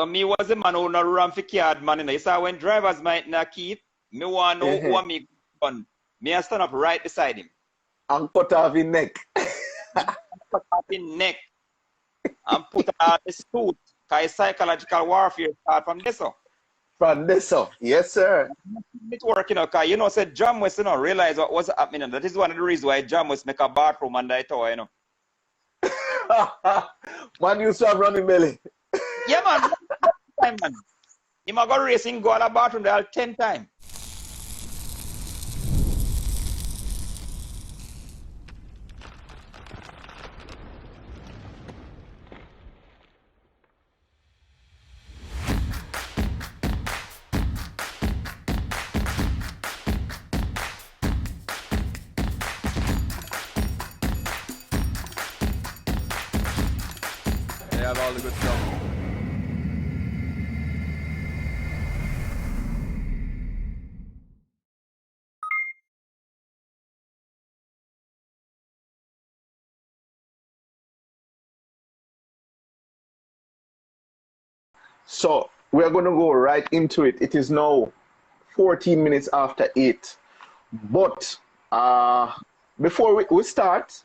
So me was the man who not run for card, man. You know, you saw when drivers might not keep, me want to know who me gun. Me I stand up right beside him. And cut off his neck. Cut off his neck. And put on the suit. Because psychological warfare start from this up. From this up. Yes, sir. It work, you know, because you know, said John West, you know, realize what was happening. That is one of the reasons why John West make a bathroom under the tower, you know. Man used to have running belly. Yeah, man. Man. He might go racing, go on a bathroom there 10 times. They have all the good stuff. So we're going to go right into it. It is now 14 minutes after 8. But before we start,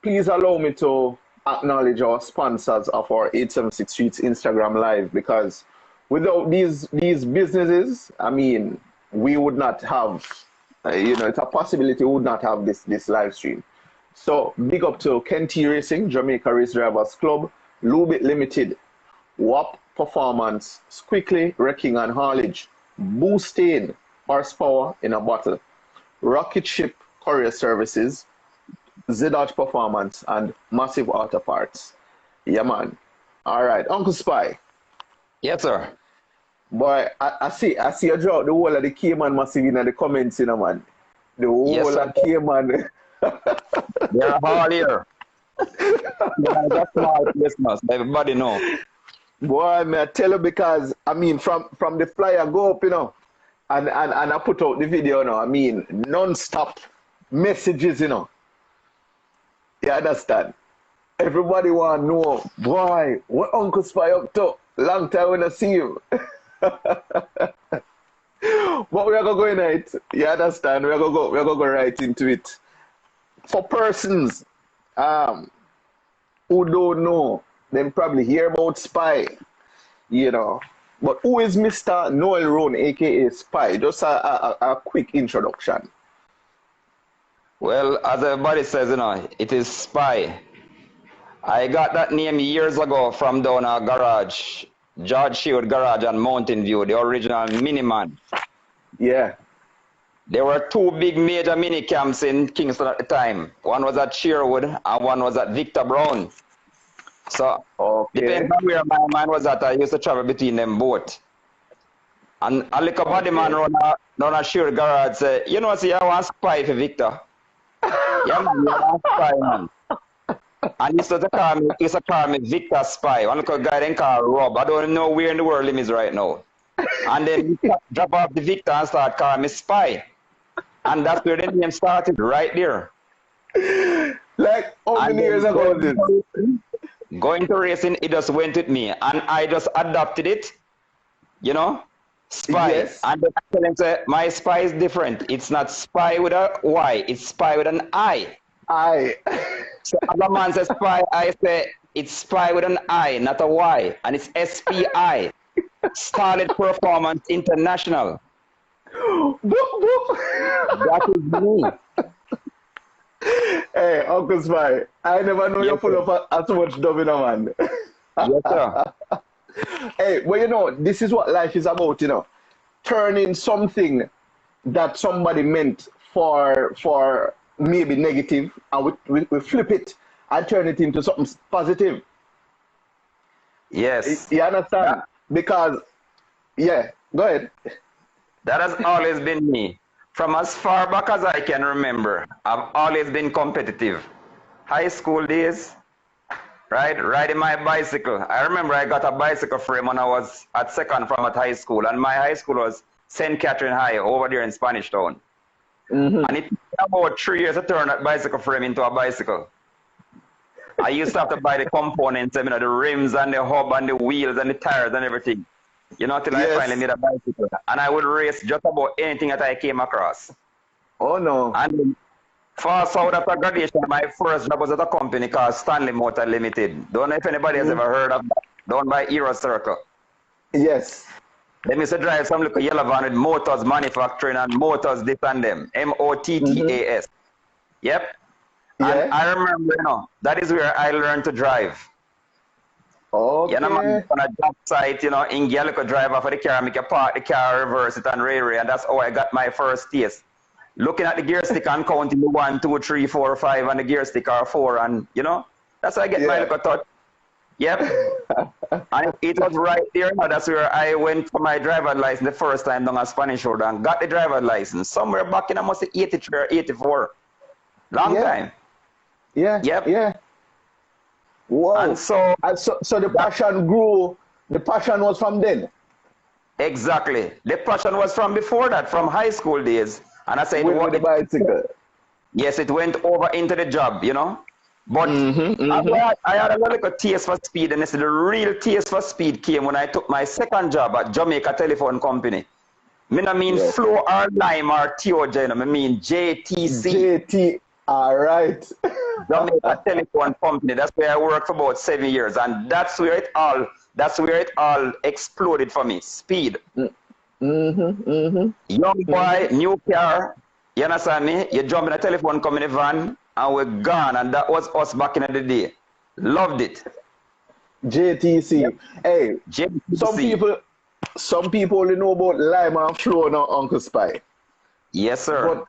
please allow me to acknowledge our sponsors of our 876 Streets Instagram Live, because without these businesses, I mean, we would not have, you know, it's a possibility we would not have this live stream. So big up to Kenty Racing, Jamaica Race Drivers Club, Lubit Limited, WAP Performance, Squickly Wrecking and Haulage, Boostain Horsepower in a Bottle, Rocket Ship Courier Services, ZDodge Performance, and Massive Auto Parts. Yeah, man. All right, Uncle Spy. Yes, sir. Boy, I see you draw the whole of the Cayman Massive in the comments, you know, man. The whole of Cayman. They're all here. That's small Christmas. Everybody know. Boy, may I tell you, because I mean, from the flyer go up, you know, and I put out the video, you know, I mean, non-stop messages, you know. You understand? Everybody want to know, boy, what Uncle Spy up to? Long time when I see him. But we are going to go in it. You understand? We are going to go right into it. For persons who don't know, they probably hear about Spy, you know. But who is Mr. Noel Rhone, aka Spy? Just a quick introduction. Well, as everybody says, you know, it is Spy. I got that name years ago from down a garage, George Shield Garage on Mountain View, the original Miniman. Yeah. There were two big major mini camps in Kingston at the time. One was at Sherwood and one was at Victor Brown. So, depending on where my mind was at, I used to travel between them both. And a little body man down a Sherwood Garage say, you know, see, I want Spy for Victor. Yeah, man, you want Spy, man. And he used to call me Victor Spy. One little guy then called Rob. I don't know where in the world him is right now. And then he drop off the Victor and start calling me Spy. And that's where the name started, right there. Like, how many years ago was this? Going to racing, it just went with me. And I just adopted it, you know, Spy. Yes. And then I tell him, say, my Spy is different. It's not Spy with a Y, it's Spy with an I. So other man says Spy, I say, it's Spy with an I, not a Y. And it's SPI. Starlet Performance International. That is me. Hey, Uncle Spy, I never know you're full of as much dub in a man. Yes, sir. Hey, well, you know, this is what life is about, you know. Turning something that somebody meant for maybe negative, and we flip it and turn it into something positive. Yes. You understand? Because, yeah, go ahead. That has always been me. From as far back as I can remember, I've always been competitive. High school days, right? Riding my bicycle. I remember I got a bicycle frame when I was at second from at high school, and my high school was St. Catherine High over there in Spanish Town. And it took about 3 years to turn that bicycle frame into a bicycle. I used to have to buy the components, you know, the rims and the hub and the wheels and the tires and everything. You know, till I finally made a bicycle. And I would race just about anything that I came across. Oh no. And fast out after graduation, my first job was at a company called Stanley Motor Limited. Don't know if anybody has ever heard of that. Down by Hero Circle. Yes. They used to drive some little yellow van with motors manufacturing and motors this and them. MOTTAS. Yep. Yeah. And I remember, you know, that is where I learned to drive. Okay. You know, man, on a job site, you know, in Gala could drive off of the car, make a park the car, reverse it and railway, and that's how I got my first taste. Looking at the gear stick and counting 1, 2, 3, 4, 5, and the gear stick are 4, and you know, that's how I get my little touch. Yep. And it was right there. You know, that's where I went for my driver's license the first time down a Spanish road and got the driver's license somewhere back in almost 83 or 84. Long time. Yeah. Yep. Yeah. Wow. And so the passion grew. The passion was from then. Exactly. The passion was from before that, from high school days. And I said, with the bicycle. Yes, it went over into the job, you know. But I had a little taste for speed, and the real taste for speed came when I took my second job at Jamaica Telephone Company. I don't mean Flow or Lime or Toyota, you know, I mean JTC. All right. Jamaica Telephone Company. That's where I worked for about 7 years, and that's where it all exploded for me. Speed. Young boy, new car. You understand me? You jump in a telephone company van, and we're gone, and that was us back in the day. Loved it. JTC. Yep. Hey, JTC. Some people only know about Lime and Flow now, Uncle Spy. Yes, sir. But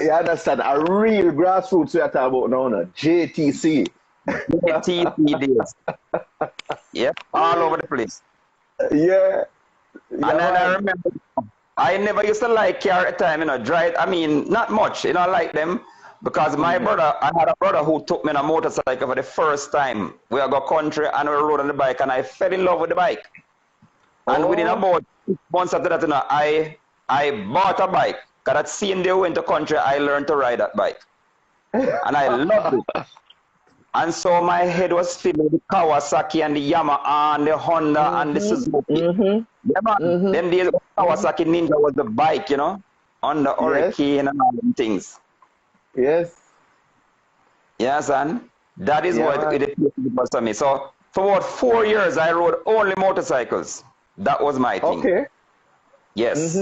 you understand, a real grassroots we are talking about now, JTC. JTC days. Yep, all over the place. Yeah. And then I remember, I never used to like car at the time, you know, drive. I mean, not much, you know, I like them. Because my brother, I had a brother who took me on a motorcycle for the first time. We go country and we rode on the bike, and I fell in love with the bike. And within about 6 months after that, you know, I bought a bike. Because that same day we went to country, I learned to ride that bike. And I loved it. And so my head was filled with the Kawasaki and the Yamaha and the Honda and the Suzuki. Yeah, man. Them days, Kawasaki Ninja was the bike, you know, on the Hurricane and all them things. Yes. Yeah, son. That is what it was for me. So for about 4 years, I rode only motorcycles. That was my thing. Okay. Yes.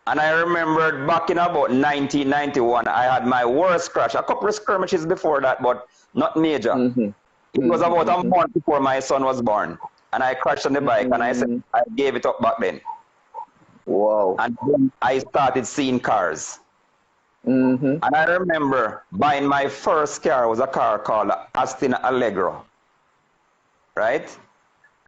And I remembered back in about 1991, I had my worst crash. A couple of skirmishes before that, but not major. It was about a month before my son was born. And I crashed on the bike, and I said, I gave it up back then. Wow. And then I started seeing cars. And I remember buying my first car was a car called Aston Allegro. Right?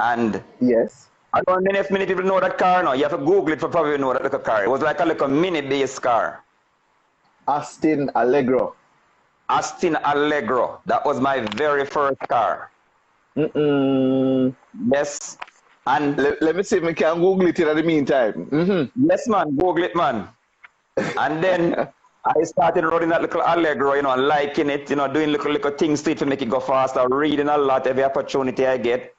And yes. I don't know if many people know that car now. You have to Google it for probably know that little car. It was like a little mini base car. Aston Allegro. Aston Allegro. That was my very first car. Yes. And let me see if we can Google it in the meantime. Yes, man. Google it, man. And then I started riding that little Allegro, you know, liking it, you know, doing little things to it to make it go faster, reading a lot every opportunity I get.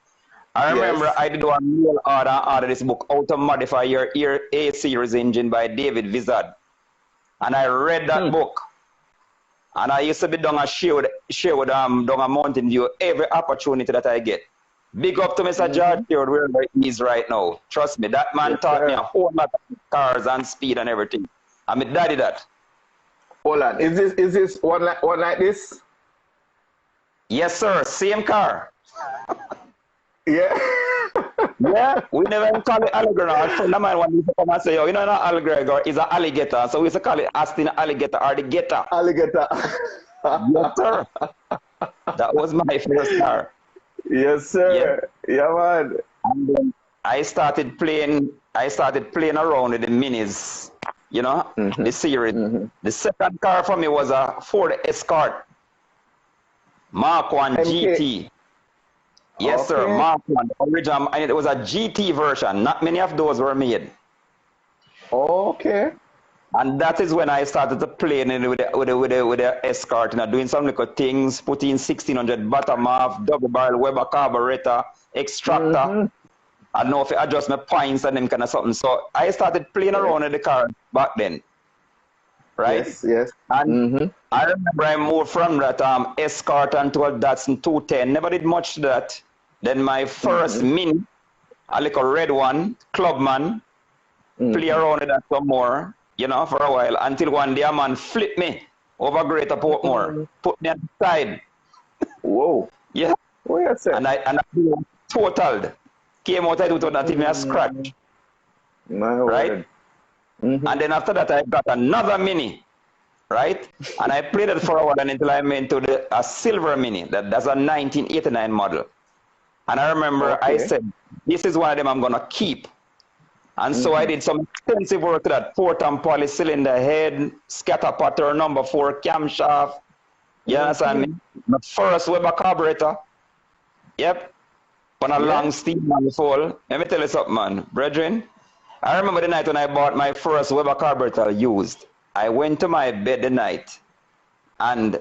I remember I did one mail order this book, How to Modify Your A-Series Engine by David Vizard. And I read that book. And I used to be down a share with down a Mountain View every opportunity that I get. Big up to Mr. George here, wherever he is right now. Trust me, that man taught me a whole lot of cars and speed and everything. I'm a daddy that. Hold on, is this one like this? Yes, sir. Same car. Yeah. Yeah, we never even call it alligator. Our friend of mine one used to come and say, yo, you know, not alligator, it's an alligator. So we used to call it Aston Alligator or the Gator. Alligator. Yes, sir. That was my first car. Yes, sir. Yeah, man. And then I started playing around with the minis, you know, the series. The second car for me was a Ford Escort Mark 1 GT. Yes, sir. Mark 1, original, and it was a GT version. Not many of those were made. Okay. And that is when I started to play with the escort, doing some little things, putting 1600 bottom off, double barrel Weber carburetor, extractor. I know if I adjust my points and them kind of something. So I started playing around with the car back then. Right? Yes. And I remember I moved from that escort onto a Datsun 210. Never did much to that. Then my first Mini, a little red one, Clubman, play around with that some more, for a while, until one day a man flipped me over Greater Portmore, put me on the side. Whoa. Yeah. What you say? And I totaled. Came out, I do not even a scratch. Right? And then after that, I got another Mini, right? And I played it for a while until I went to a silver Mini. That's a 1989 model. And I remember I said, this is one of them I'm going to keep. And so I did some extensive work to that port and poly cylinder head, scatter pattern, number 4 camshaft. You understand me? My first Weber carburetor. Yep. On a long steam manifold. Let me tell you something, man. Brethren, I remember the night when I bought my first Weber carburetor used. I went to my bed the night and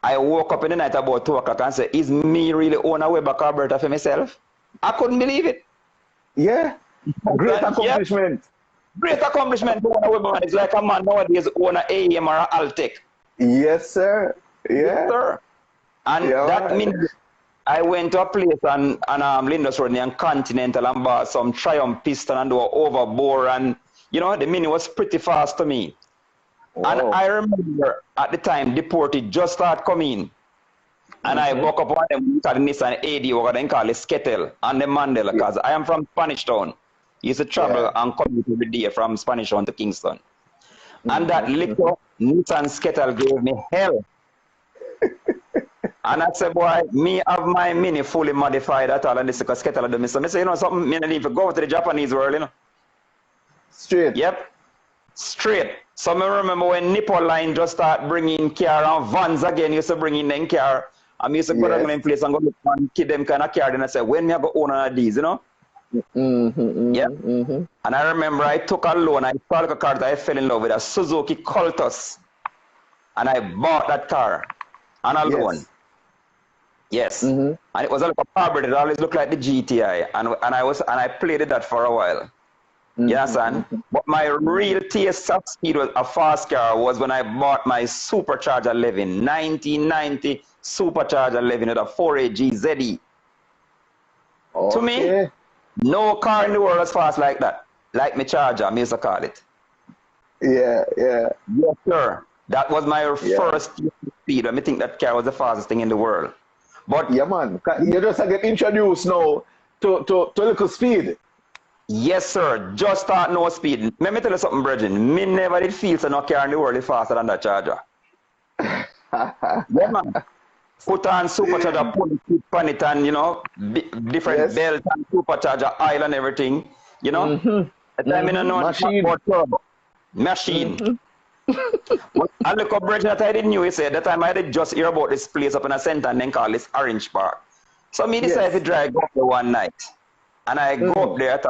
I woke up in the night about 2 o'clock and said, is me really own a Weber carburetor for myself? I couldn't believe it. Yeah. Great accomplishment. Great accomplishment to own a Weber. It's like a man nowadays own an AM or an Altec. Yes, sir. Yeah. Yes, sir. And that means I went to a place on Lindus Road near Continental and bought some Triumph piston and do an overbore, and the Mini was pretty fast to me. Wow. And I remember at the time Deported just started coming. And I woke up one day with the Nissan AD over then called it Skettle and the Mandela, because I am from Spanish Town. Used to travel and commute every day from Spanish Town to Kingston. And that little Nissan Skettle gave me hell. And I said, boy, me have my Mini fully modified at all, and this is because Skettle do me. So I say, something, me need to go to the Japanese world, Straight. Yep. Straight. So I remember when Nipple Line just start bringing car and Vans again, used to bring in them car. I used to go down in place and go look and kid them kind of car. Then I said, when me I go own one of these, Yep. And I remember I took a loan. I bought a car that I fell in love with, a Suzuki Cultus. And I bought that car on a loan. Yes. And it was a little carburetor. It always looked like the GTI. And I played it that for a while. You understand? But my real taste of speed was a fast car was when I bought my supercharger 11, 1990 supercharger 11 with a 4AG ZE. To me, no car in the world is fast like that. Like my charger, I used to call it. Yeah. Yes, sir. That was my first speed. I think that car was the fastest thing in the world. But yeah, man, you just get introduced now to little speed. Yes, sir. Just start no speed. Let me tell you something, Bridget. Me never did feel so no car in the world is faster than that charger. Yeah, man. Put on supercharger, pull it on it, and different belts and supercharger oil and everything. The time I don't know about turbo. Machine. I look up Bridget that I didn't know. He said that time I did just hear about this place up in a center and then call this Orange Park. So me decided to drive up there one night. And I go up there.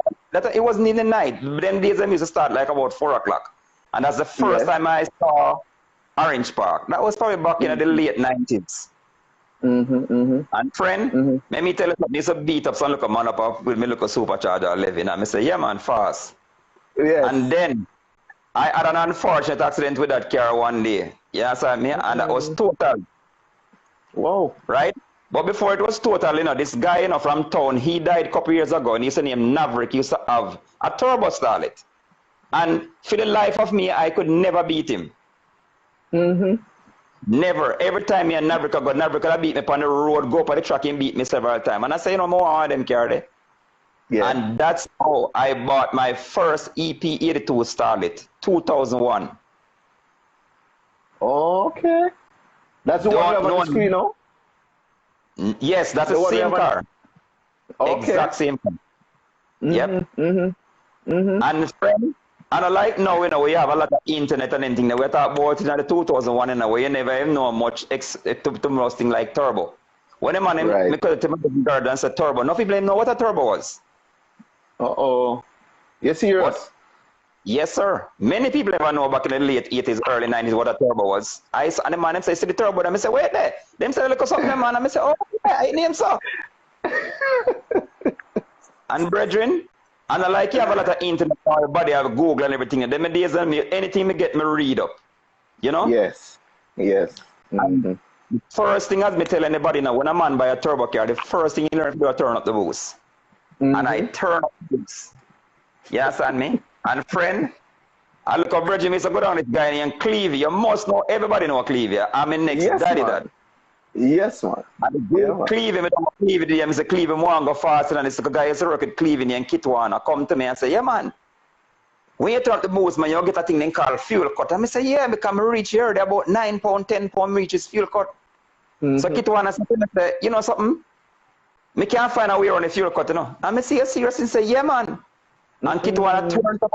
It wasn't in the night. Then days I used to start like about 4 o'clock. And that's the first time I saw Orange Park. That was probably back in the late 90s. And friend, let me tell you something. It's a beat up some look man up with me look a supercharger 11. And I say, yeah man, fast. Yes. And then I had an unfortunate accident with that car one day. Yes, I mean, and that was total. Wow. Right? But before it was total, this guy, from town, he died a couple years ago, and he used to name Maverick. He used to have a Turbo Starlet. And for the life of me, I could never beat him. Never. Every time me and Maverick go, Maverick beat me on the road, go up on the track and beat me several times. And I say, more on them car there. Yeah. And that's how I bought my first EP82 Starlet, 2001. Okay. That's the one you have on the screen now? Yes, that's the same car. Okay. Exact same car. Yep. And friend, and like now, we have a lot of internet and anything that we talk about in the 2001 and we never even know much to thing like turbo. When a man me call it to garden and say turbo, no people know what a turbo was. You serious? Yes, sir. Many people never know back in the late 80s, early 90s what a turbo was. And the man them say, see the turbo, and I say, wait there. Them say, look at something, man. And I say, oh, yeah, I name so. And brethren, and I like you have a lot of internet on your body, I have Google and everything. And them days and me, anything me get me read up. You know? Yes. Yes. The first thing as me tell anybody now, when a man buy a turbo car, the first thing you learn to do is turn up the boost. And I turn up the boost. You understand me? And friend, I look up Bridget, Mr. Go down this guy named Clevey. You must know, everybody know Clevey. I'm in next daddy dad. Yes, man. And Clevey, I don't Clevey there. I say Clevey more and go faster than this guy is working Clevey named Kitwana. Come to me and say, yeah man, when you turn up the boost, man, you get a thing they call fuel cut. And I say, yeah, because I reach here, they're about 9 pound, 10 pound reaches fuel cut. So Kitwana say, you know something? I can't find a way around the fuel cut, you know. And I say, you serious? And say, yeah man. And Kitwana turned up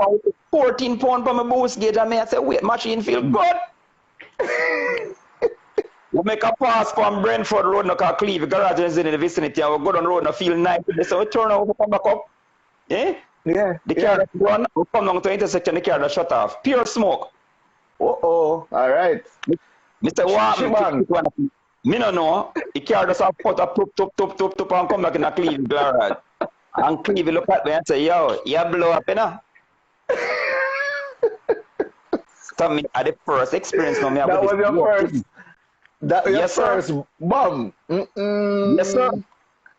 14 pound from my boost gauge, and I say, wait, machine feel good. We make a pass from Brentford Road, no car Cleve, garage is in the vicinity, and we go down the road and feel nice. So we turn over, come back up. Eh? Yeah. The car that run, we come down to the intersection, the car that shut off. Pure smoke. All right. Mr. What? Me no know. The car just have put a tup, and come back in a Cleve garage. And Cleve look at me and say, yo, you blow up, you know? So me at the first experience now, me that was your first. That was your first bomb. Yes, sir.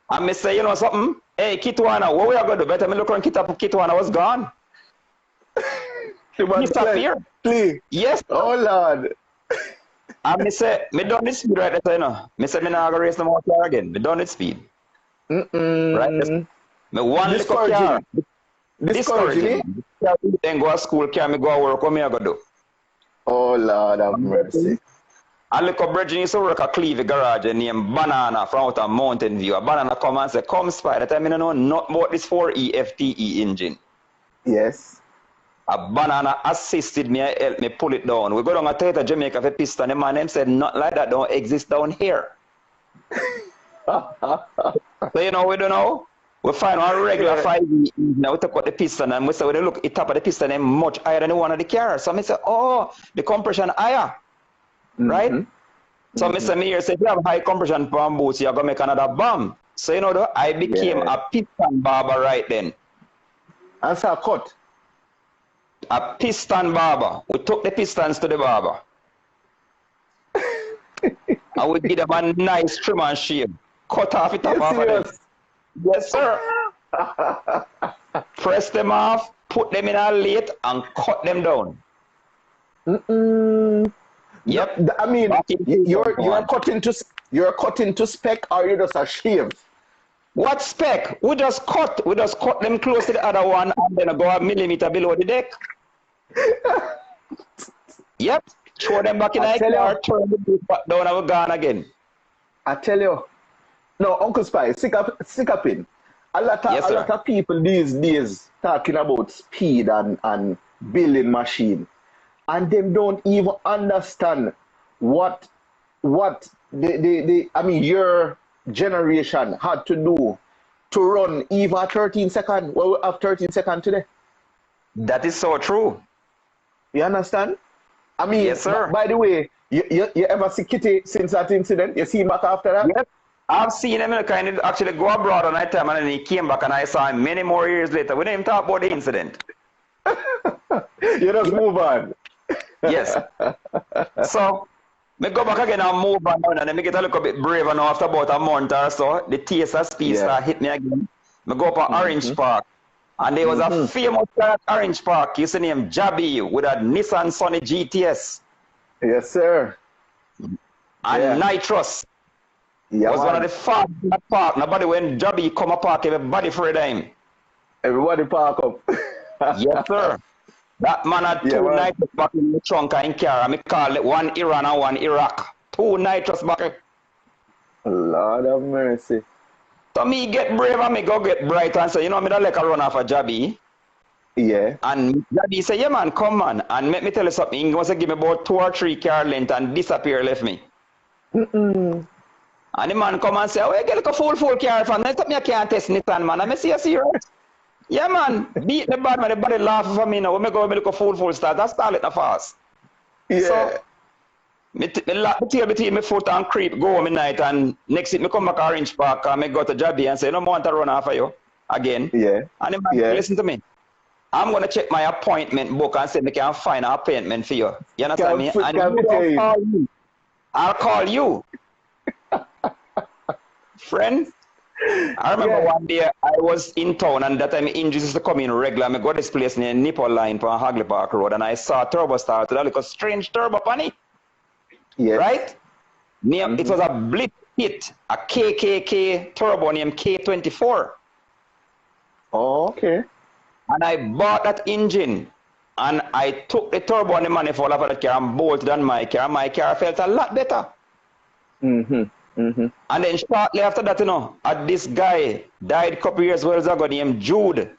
And me say, you know something? Hey, Kitwana, what we are going to do? Better me look around Kitwana was gone. He disappeared. Yes. Sir. Oh, Lord. And me say, me done this speed right there, you know. Me say, me not going to race no more car again. Me done this speed. Right? Me one little car. Discouraging. Then go to school, car, me go to work, what me I go do? Oh, Lord have mercy. I look up Bridget used to work at Cleve garage and named Banana from out of Mountain View. A Banana come and say, come spy. That time I don't know not about this 4EFTE engine. Yes. A Banana assisted me, helped me pull it down. We go down to Toyota Jamaica for piston. The man them said, not like that don't exist down here. So you know we don't know? We find one regular 5E engine. We take out the piston and we say, when you look at the top of the piston, it's much higher than the one of the car. So I say, oh, the compression higher. Right? So Mr. Mayor said, if you have high compression pump boost, you're going to make another bomb. So, you know, I became a piston barber right then. Answer a cut. A piston barber. We took the pistons to the barber. And we give them a nice trim and shave. Cut off it off of them. Yes, sir. Press them off, put them in a lathe, and cut them down. Yep. I mean, you're cutting to spec, or you just a shave? What spec? We just cut them close to the other one and then go a millimeter below the deck. Yep. Throw them back in the car, turn the boot back down and we're gone again. I tell you. No, Uncle Spy, stick up in. A lot of people these days talking about speed and building machine. And them don't even understand what I mean your generation had to do to run even a 13 second. Well, we have 13 seconds today. That is so true. You understand? I mean, yes, sir. By the way, you ever see Kitty since that incident? You see him back after that? Yep. I've seen him kind of actually go abroad on that time and then he came back and I saw him many more years later. We didn't even talk about the incident. You just move on. Yes. So, me go back again and move on and then me get a little bit braver now after about a month or so. The TSS speed start hit me again. Me go up on Orange Park. And there was a famous car at Orange Park. You see him Jabby with a Nissan Sunny GTS. Yes, sir. And Nitrous. Yeah, was one of the fastest in the park. Nobody when Jabby come a park, everybody for a dime. Everybody park up. Yes, sir. That man had two nitrous back in the trunk and car. I call it one Iran and one Iraq. Two nitrous back. Lord have mercy. So me get brave and me go get bright and say, you know, me don't like a run off a Jabby. Yeah. And Jabby say, yeah man, come man. And let me tell you something. He wants to give me about 2 or 3 car length and disappear left me. And the man come and say, oh, you get like a full car from. I me I can't test Nissan, man. And I say, you serious? Yeah, man. Beat the bad man, the body laughing for me now. When me go, me look a full start. That Starlet na fast. Yeah. So, me lock the tail between my foot and creep, go home night, and next week me come back Orange Park and me go to Jabby and say, no more want to run after you again. Yeah. And the man listen to me. I'm going to check my appointment book and say me can find an appointment for you. You understand me? And I'll call you. Friend, I remember one day I was in town and that time injuries used to come in regular. I go to this place near Nipple Line on Hagley Park Road and I saw a turbo Starlet with a little strange turbo on it. Yeah. Right? It was a blip hit, a KKK turbo named K24. Oh, okay. And I bought that engine and I took the turbo and the manifold off of that car and bolted on my car. My car felt a lot better. And then shortly after that, you know, this guy died a couple years ago named Jude.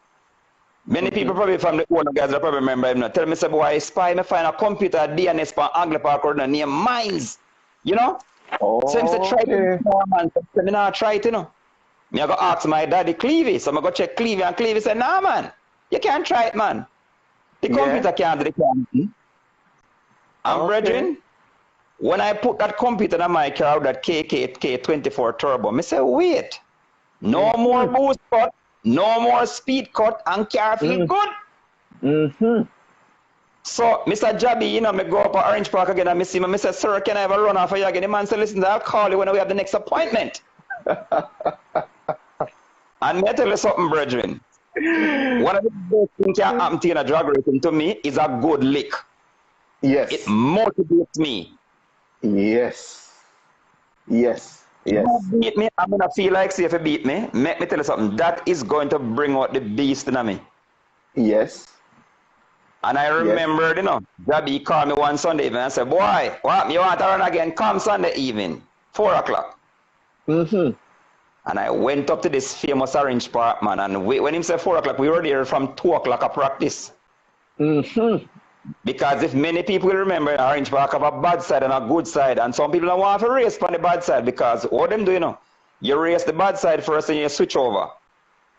Many people probably from the older guys that probably remember him now. Tell me, say, boy, SPI, me find a computer DNS for Angle Park or named Mines. You know? Oh, so he said, try it, man. So me now try it, you know. Me I go ask my daddy Clevey. So I go check Clevey and Clevey said, nah, man. You can't try it, man. The computer can't do the camera. And brethren, when I put that computer in my car, that K24 turbo, I say, wait, no more boost cut, no more speed cut, and car feel good. So, Mr. Jabby, you know, me go up to Orange Park again and I see him, I say, sir, can I have a run off for you again? The man said, listen, I'll call you when we have the next appointment. And me tell you something, brethren. One of the best things that happen to you in a drag racing to me is a good lick. Yes. It motivates me. Yes. Yes. Yes. You beat me, I'm gonna feel like, see if you beat me, make me tell you something. That is going to bring out the beast in me. Yes. And I remembered, you know, Gabby called me one Sunday evening and said, boy, what, you want to run again? Come Sunday evening, 4 o'clock. And I went up to this famous Orange Park, man, and when him said 4 o'clock, we were there from 2 o'clock at practice. Because if many people will remember, Orange Park have a bad side and a good side, and some people don't want to race on the bad side because what them do, you know, you race the bad side first and you switch over,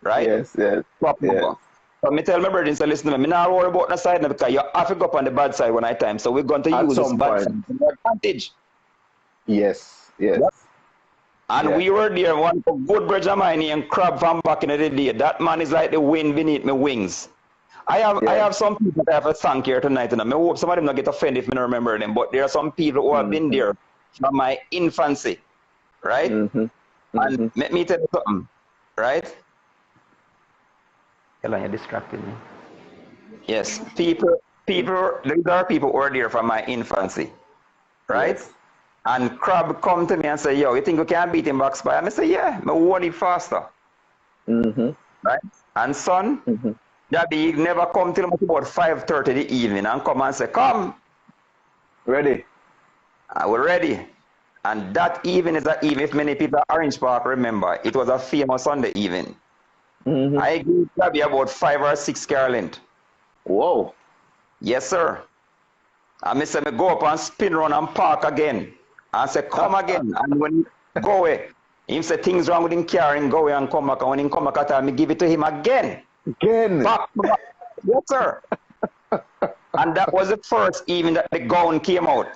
right? Yes. Swap over. So me tell my brothers to listen to me. I'm not worried about the side now because you have to go up on the bad side one at a time. So we're going to use this bad side to our advantage. Yes. And we were there, one good bridge of mine and Crab from back in the day. That man is like the wind beneath my wings. I have some people that have a thank here tonight, and I hope some of them not get offended if I don't remember them, but there are some people who have been there from my infancy, right? And let me tell you something, right? Hello, you distracted me. Yes, these are people who are there from my infancy, right? Yes. And Crab come to me and say, yo, you think we can beat him back spy? And I say, yeah, I want it faster. Right? And son, Daddy never come till about 5:30 the evening and come and say, come. Ready. We're ready. And that evening is that evening, if many people at Orange Park remember, it was a famous Sunday evening. I gave Daddy about 5 or 6 car length. Whoa. Yes, sir. And I say, me go up and spin around and park again. And say, come again. And when he go away, he say, things wrong with him car, and go away and come back. And when he come back, I give it to him again. Back. Yes, sir. And that was the first evening that the gown came out.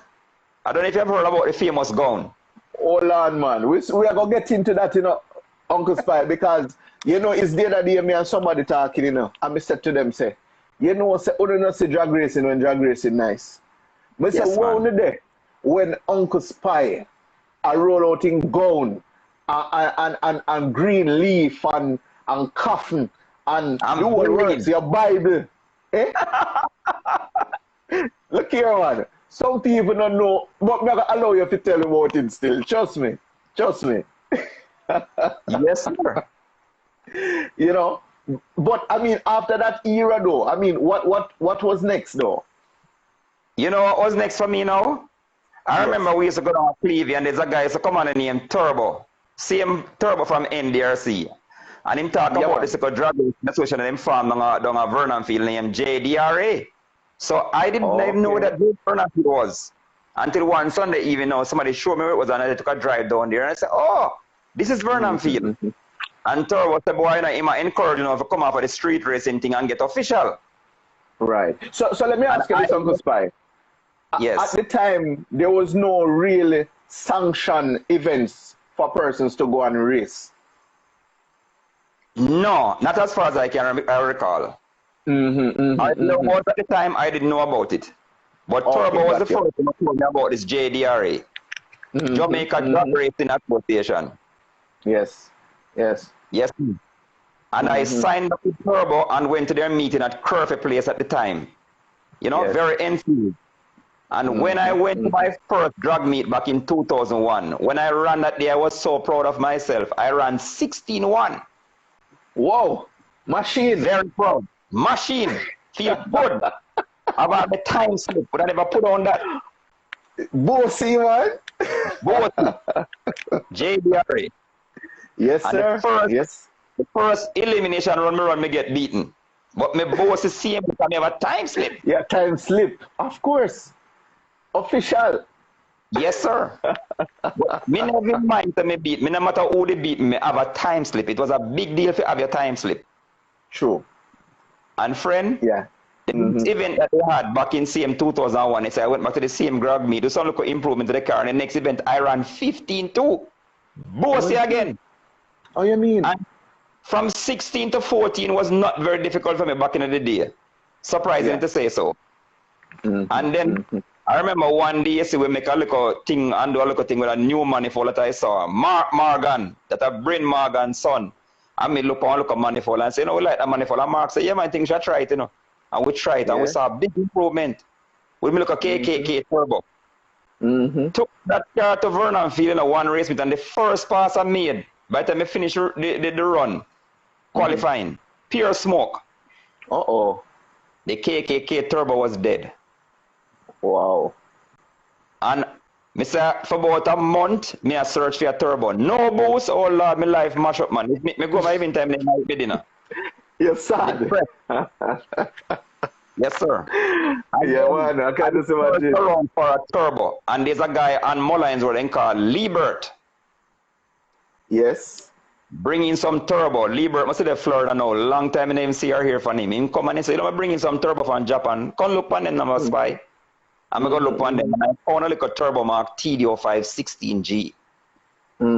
I don't know if you've heard about the famous gown. Hold on, man. We are going to get into that, you know, Uncle Spy, because, you know, it's the other day me and somebody talking, you know, and I said to them, say, you know, say, oh, no, say drag racing when drag racing nice. But say, one day, when Uncle Spy, I roll out in gown, and green leaf, and coffin, and do what works, your Bible. Eh? Look here, man. Some people don't know, but I'm going to allow you to tell about it still. Trust me. Trust me. Yes, sir. You know, but I mean, after that era, though, I mean, what was next, though? You know what was next for me now? I remember we used to go down to Clevey, and there's a guy used to come on named Turbo. Same Turbo from NDRC. And him talk about this drug association and him farm down a Vernon field named JDRA. So I didn't even know that Vernon field was. Until one Sunday evening, somebody showed me where it was, and I took a drive down there, and I said, oh, this is Vernon field. And Turbo said, boy, you know, he might encourage you know, to come off of the street racing thing and get official. Right. So let me ask you this, Uncle Spy. Yes. At the time, there was no really sanctioned events for persons to go and race. No, not as far as I can recall. I didn't know about it at the time. I didn't know about it. But Turbo was the first one to tell me about this JDRA, Jamaica Drag Racing Association. Yes. Yes. And I signed up with Turbo and went to their meeting at Curfew Place at the time. You know, very enthused. And when I went to my first drag meet back in 2001, when I ran that day, I was so proud of myself. I ran 16-1. Whoa, machine. Very proud. Machine. Feel good about the time slip, but I never put on that. Bossy, man. Bossy. JDRA. Yes, and sir. The first elimination run, me get beaten. But my boss is same because I have a time slip. Yeah, time slip. Of course. Official. Yes, sir. But me never mind to me beat. Me no matter who they beat me, have a time slip. It was a big deal to have your time slip. True. And friend, the event that they had back in same 2001, I went back to the same grab meet, do some little improvement to the car, and the next event I ran 15-2. Bossy again. Oh, you mean? And from 16 to 14 was not very difficult for me back in the day. Surprising to say so. And then I remember one day, we make a little thing and do a little thing with a new manifold that I saw. Mark Morgan, that a Bryn Morgan's son. And me look a manifold and say, you know, we like that manifold. And Mark said, yeah, man, I think you should try it, you know. And we tried it and we saw a big improvement. We look at KKK Turbo. Took that car to Vernon Field in one race meet, and the first pass I made, by the time I finished the run, qualifying, pure smoke. The KKK Turbo was dead. Wow. And me say for about a month, me a search for a turbo. No boost, oh Lord, my life mash up, man. Me go my even time in my dinner. You're sad. Yes, sir. Yeah, man, I can't just imagine. Around for a turbo, and there's a guy on Mullins where they call Liebert. Yes. Bringing some turbo. Liebert must have Florida now. Long time I didn't see her here for him. He come and he say, you know, I'm bringing some turbo from Japan. Come look on them, number spy. I'm going to look on them. And I found a little turbo mark TDO 516G.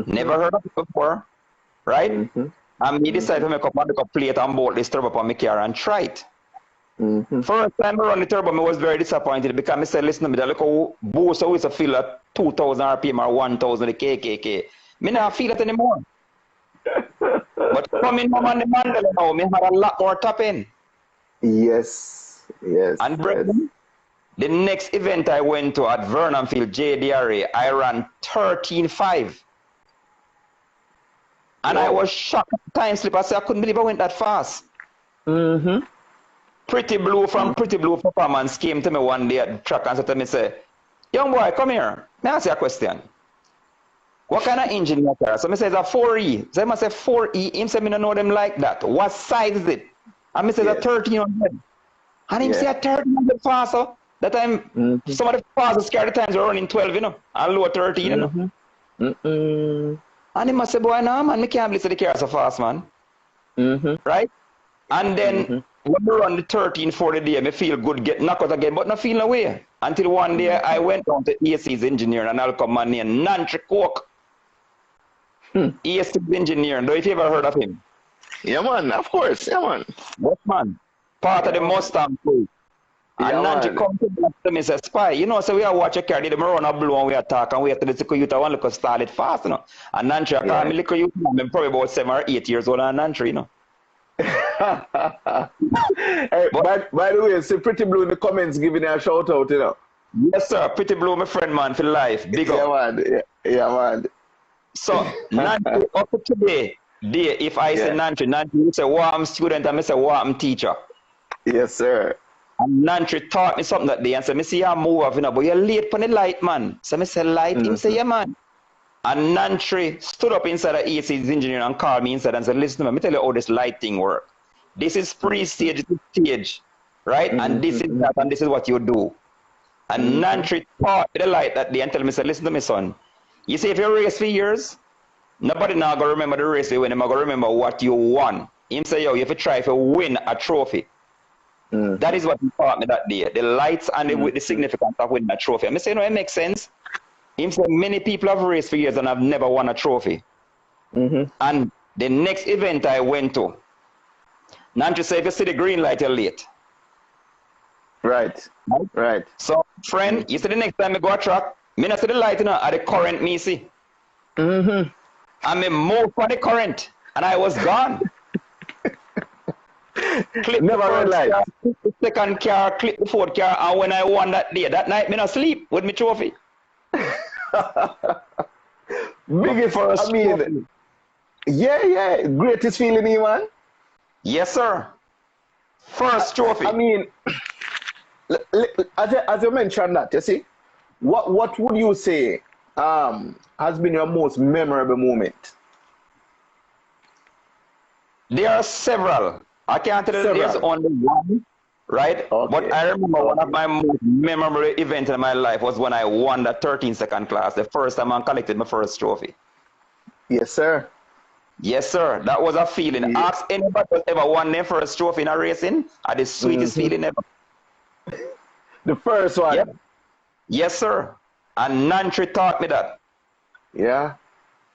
Never heard of it before. Right? And he decided to make up a plate and bolt this turbo on my car and try it. First time I run the turbo, I was very disappointed because I said, listen to me, the little boost always feel at 2,000 RPM or 1,000 the KKK. I don't feel it anymore. But coming home on the Mandela now, I had a lot more top in. Yes. And Brendan, the next event I went to at Vernon Field, JDRA, I ran 13.5. And I was shocked at the time slip. I said, I couldn't believe I went that fast. Pretty Blue from Pretty Blue Performance came to me one day at the track and said to me, say, young boy, come here. May I ask you a question? What kind of engine you have? So I say, it's a 4E. So I say, 4E. Him say, I don't know them like that. What size is it? And I say, it's a 1300. And him say, a 1300 faster. That time, some of the fastest car at the times are running 12, you know, and lower 13, you know. And he must say, boy, no, man, I can't believe the car so fast, man. Right? And then, when we run the 1340 day, I feel good, get knocked out again, but not feeling away. Until one day, I went down to AC's engineer, and I'll come man named Nantry Coke. AC's engineer, don't know if you ever heard of him. Yeah, man, of course, yeah, man. Yes, man. Part of the Mustang crew. And Nantry come to me and say, Spy, you know, so we are watch a car, they run a blue and we attack, and we have to the Toyota one look start it fast, you know. And Nantry, I call me little youth, I'm probably about 7 or 8 years old, and Nantry, you know. Hey, by the way, see Pretty Blue in the comments giving you a shout out, you know. Yes, sir. Pretty Blue, my friend, man, for life. Big up. Man. Yeah, man. So, Nantry, up to today, if I say Nantry, you say, well, I'm student, and I say, well, I'm teacher. Yes, sir. And Nantry taught me something that day, and said, I see you move off, you know, but you're late for the light, man. So I say, light? Him say, yeah, man. And Nantry stood up inside the AC's engineer and called me inside and said, listen, let me tell you how this light thing works. This is pre-stage to stage, right? And this is that, and this is what you do. And Nantry taught me the light that day and tell me, said, listen to me, son. You see, if you race for years, nobody now gonna remember the race you win. They're gonna remember what you won. Him say, yo, you have to try to win a trophy. That is what he taught me that day. The lights and the significance of winning a trophy. I say, no, it makes sense. Him say, many people have raced for years and have never won a trophy. And the next event I went to, Nancy said, if you see the green light, you're late. Right. So, friend, you see the next time I go a track, me not see the light, at the current me see. And me move for the current, and I was gone. Clip Never red light. Clip the second car, clip the fourth car, and when I won that day, that night, me not sleep with me trophy. Biggest, I mean, trophy. Yeah, greatest feeling, man. Yes, sir. First trophy. I mean, as you mentioned that, you see, what would you say has been your most memorable moment? There are several. I can't tell you there's only one, right? Okay. But I remember one of my most memorable events in my life was when I won the 13-second class, the first time I collected my first trophy. Yes, sir. Yes, sir. That was a feeling. Yeah. Ask anybody who ever won their first trophy in a racing, are the sweetest feeling ever. The first one. Yep. Yes, sir. And Nantry taught me that. Yeah.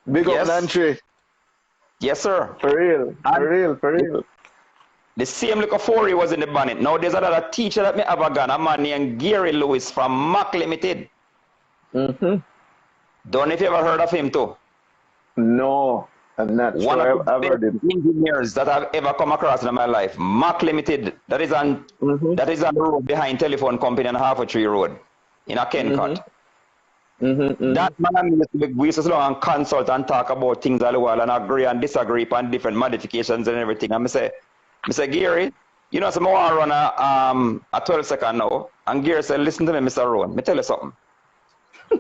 Big up Nantry. Yes, sir. For real. For real. The same little 4 was in the bonnet. Now there's another teacher that me have a gun, a man named Gary Lewis from Mac Limited. Don't know if you ever heard of him too. No, I'm not one sure of the I've heard best engineers that I've ever come across in my life. Mac Limited, that is on the road behind Telephone Company on Half a Tree Road in a Kencut. That man we used to sit down and consult and talk about things all the while and agree and disagree upon different modifications and everything. And I say, Gary, you know, so I run a 12-second now. And Gary said, listen to me, Mr. Rhone, me tell you something.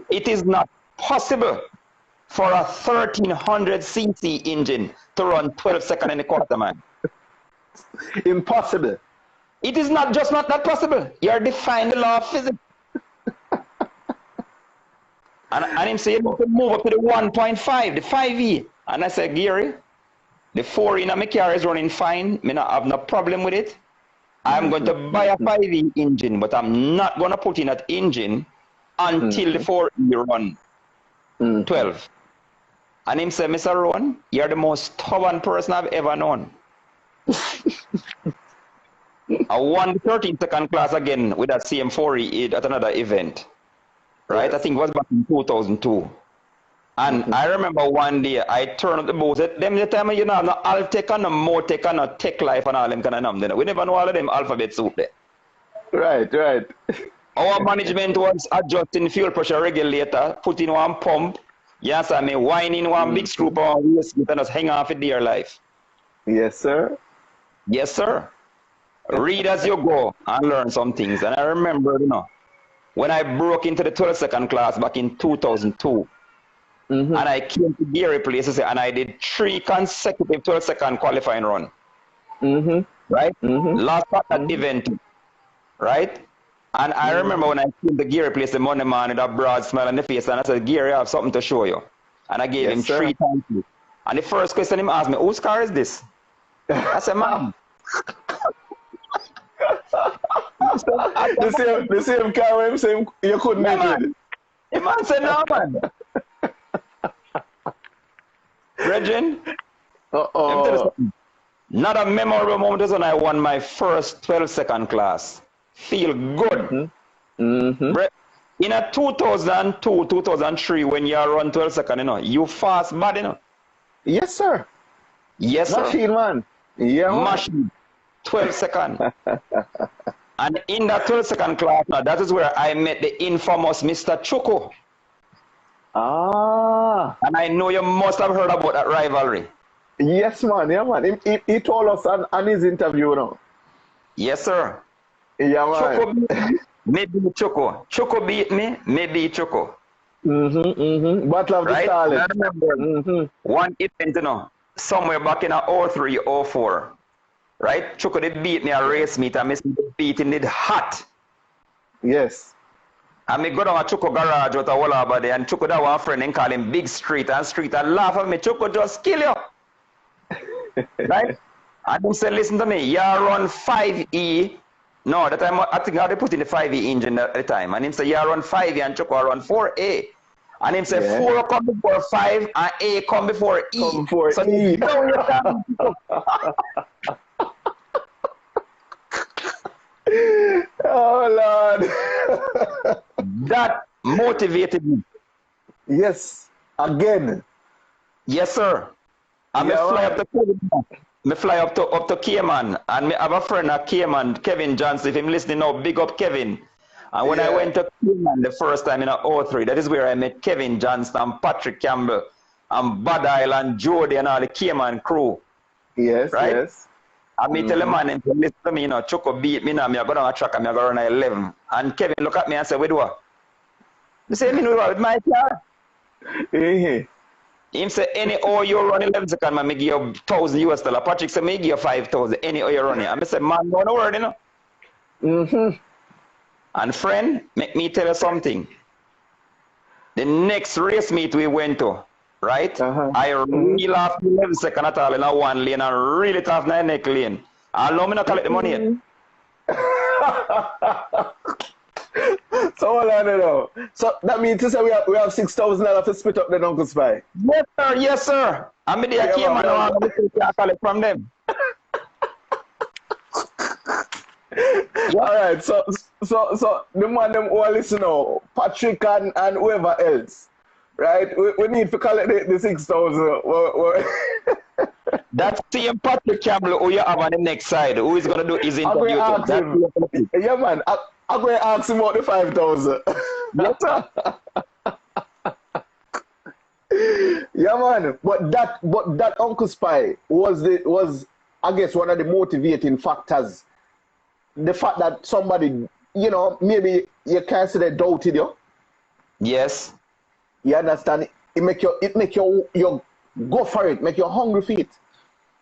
It is not possible for a 1300cc engine to run 12 seconds in a quarter, man. Impossible. It is not that possible. You're defying the law of physics. and him say, you need to move up to the 1.5, the 5E. And I said, Gary, the 4 in my car is running fine. Me not have no problem with it. I'm going to buy a 5E engine, but I'm not going to put in that engine until the 4E run 12. And him said, Mr. Rhone, you're the most stubborn person I've ever known. I won the 13-second class again with that same 4E at another event. Right? I think it was back in 2002. And I remember one day I turned up the boat. Them the time you know, no Altec and no Motec and no Tech Life and all them kind of them. We never know all of them alphabet soup there. Right. Our management was adjusting fuel pressure regulator, putting one pump. Yes, I mean winding one big screw on waist and just hang off it dear life. Yes, sir. Yes, sir. Read as you go and learn some things. And I remember, you know, when I broke into the 12-second class back in 2002. And I came to Gary places and I did 3 consecutive 12-second qualifying run. Right? Last at that event. Right? And I remember when I came to Gary place the Monday morning with a broad smile on the face and I said, Gary, I have something to show you. And I gave him 3 times. And the first question he asked me, whose car is this? I said, Mom. the same car him saying you couldn't make it. The man said, no, man. Brethren, not a memorable moment is when I won my first 12-second class. Feel good. In a 2002, 2003, when you run 12 seconds, you know, you fast bad, you know. Yes, sir. Yes, sir. Machine, man. Yeah, machine. 12 seconds. And in that 12-second class, now, that is where I met the infamous Mr. Choco. And I know you must have heard about that rivalry. Yes, man. Yeah, man. He told us on his interview now. Yes, sir. Yeah, man. Choco beat me, maybe Choco. Choco beat me, maybe Choco. Battle of the Starlet. I remember one event, you know, somewhere back in 03, 04. Right? Choco did beat me a race meet and Mr. beating it hot. Yes. And me go down a Chuko garage with a wall over there, and Chuko that one friend and call him Big Street, and Street and laugh at me. Chuko just kill you. Right? And him say, listen to me, you run 5E. No, that time I think I put in the 5E engine at the time. And him say, you run 5E and Chuko run 4A. And him say, 4 come before 5 and A come before E. Come before so E. Oh, Lord. That motivated me. Yes. Again. Yes, sir. And me fly up to Cayman, and me have a friend at Cayman, Kevin Johnson. If him listening now, big up Kevin. And when I went to Cayman the first time in '03, that is where I met Kevin Johnson and Patrick Campbell and Bud Island, Jody and all the Cayman crew. Yes, right? yes. And me tell the man, listen to me, Choco beat me now, me go down a track and me go run at 11. And Kevin look at me and say, what do I? Me say, me know with my car. Him say, any hour you run 11 seconds, man, me give you $1,000. Patrick say, me give you 5,000, any hour you run it. And me say, man, don't worry, And friend, make me tell you something. The next race meet we went to, right? I really off 11 seconds at all in a one lane and really tough in the next lane. I know me not collect the money yet. So hold on now. So that means to say we have $6,000 to split up the Uncle Spy. Yes, sir. Yes, sir. I'm the came and I'm going to collect from them. All right. So the man them all listen now, Patrick and whoever else, right? We need to collect the 6,000. That same Patrick Campbell who you have on the next side, who is going to do his interview? Yeah, man. I'm going to ask him about the 5,000. Yes, sir. Yeah, man. But that Uncle Spy was I guess one of the motivating factors. The fact that somebody, maybe you can't say they doubted you. Yes. You understand? It make you go for it, make you hungry for it.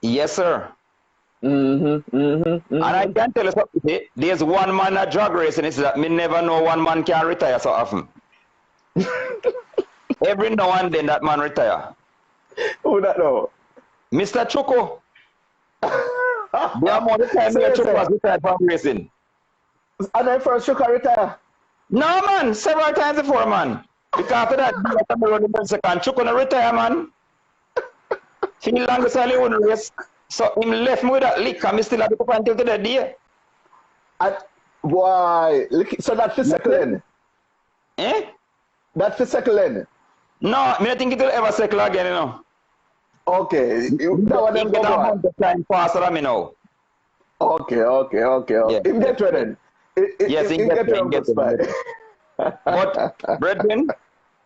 Yes, sir. And I can tell you something. There's one man at drag racing, it's that me never know one man can retire so often. Every now and then that man retire. Who that know? Mr. Choco. The amount of time Choco has retired from racing. And then first Choco retire? No, man. Several times before, man. Because after that, Choco no retire, man. Feel long as I wouldn't race. So him left me with that lick and me still have to go until the day. And why? So that's the second lane? Eh? That's the second lane? No, I don't think it will ever cycle again, Okay. That one them go on. The time faster than me now. Okay. Yeah. Him get ready then. Yes, he get ready. But, brethren,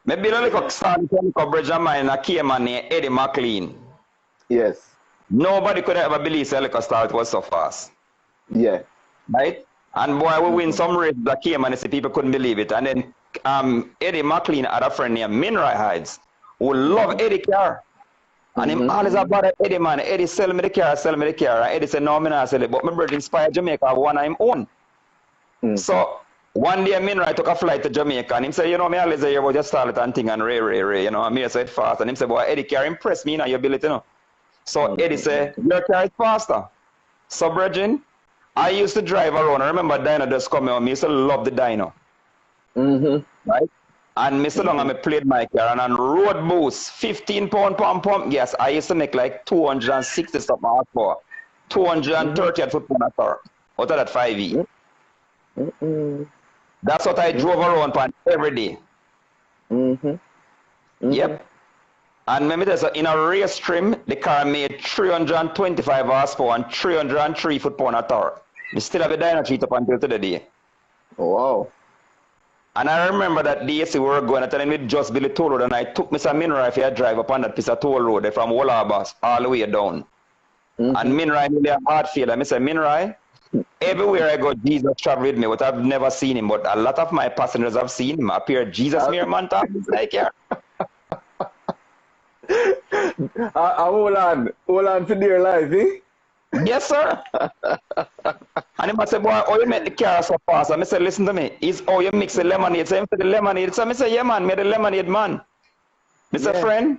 maybe a little stand coverage of mine in a Cayman near Eddie McLean. Yes. Nobody could ever believe Celica Start was so fast. Yeah. Right? And boy, we win some races that came and people couldn't believe it. And then Eddie McLean had a friend named Minrai Hides who loved Eddie car. And him always about Eddie, man. Eddie sell me the car. And Eddie said, no, I'm not sell it. But my brother inspired Jamaica have one of him own. So one day Minrai took a flight to Jamaica and him said, me always hear about your Starlet and thing and Ray. And me said fast. And him said, boy, Eddie car impressed me, your ability, So Eddie said, your car is faster. So, brethren, I used to drive around. I remember Dino just coming on me. I used to love the Dino. Right? And Mr. Long, I played my car. And on road boost, 15 pound pump gas, I used to make like 260 something horsepower. 230 foot-pound a car out of that 5E. That's what I drove around on every day. Yep. And remember this, in a race trim, the car made 325 horsepower and 303 foot-pound of torque. We still have a dyno treat up until today. Oh, wow. And I remember that day we were going at the time with just Billy Toll Road, and I took Mr. Minrai for a drive up on that piece of toll road from Wallabas all the way down. And Minrai really a hard failure. I said, Minrai, everywhere I go, Jesus traveled with me, but I've never seen him. But a lot of my passengers have seen him appear Jesus mere man talk like here. Hold on for dear life, eh? Yes, sir. And And he must say, boy, oh, you make the car so fast. And I say, listen to me. It's how you mix the lemonade. So him say the lemonade. So I say, yeah, man, me the lemonade, man. Mr. Friend,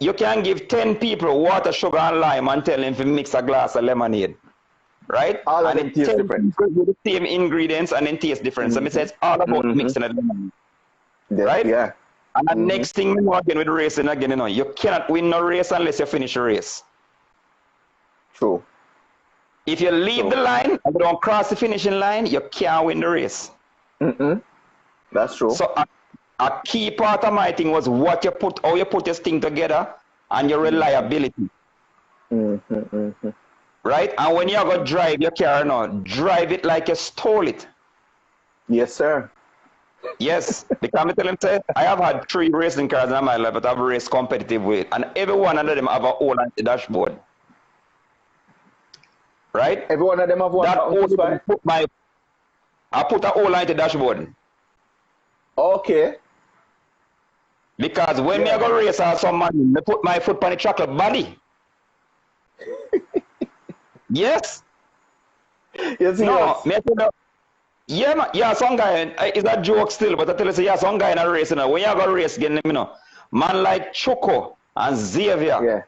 you can give 10 people water, sugar, and lime and tell them to mix a glass of lemonade. Right? All of and them taste different. With the same ingredients and then taste different. So I say, it's all about mixing the lemonade. Right? Yeah. And the next thing we know again with racing again, you know, you cannot win no race unless you finish a race. True. If you leave the line and you don't cross the finishing line, you can't win the race. That's true. So a key part of my thing was what you put, how you put this thing together and your reliability. Right? And when you're going to drive your car now, drive it like you stole it. Yes, sir. Yes, because I tell him, say, I have had 3 racing cars in my life, but I've raced competitive with, and every one of them have a hole on the dashboard. Right? Every one of them have one. That hole, I put a hole on the dashboard. Okay. Because when me I go race or some man, I put my foot on the chocolate body. Yes. Yes, no, me I tell you, yeah, man, yeah, some guy, it's a joke still, but I tell you, say, yeah, some guy in a race, you know, when you go race again, you know, man like Choco and Xavier,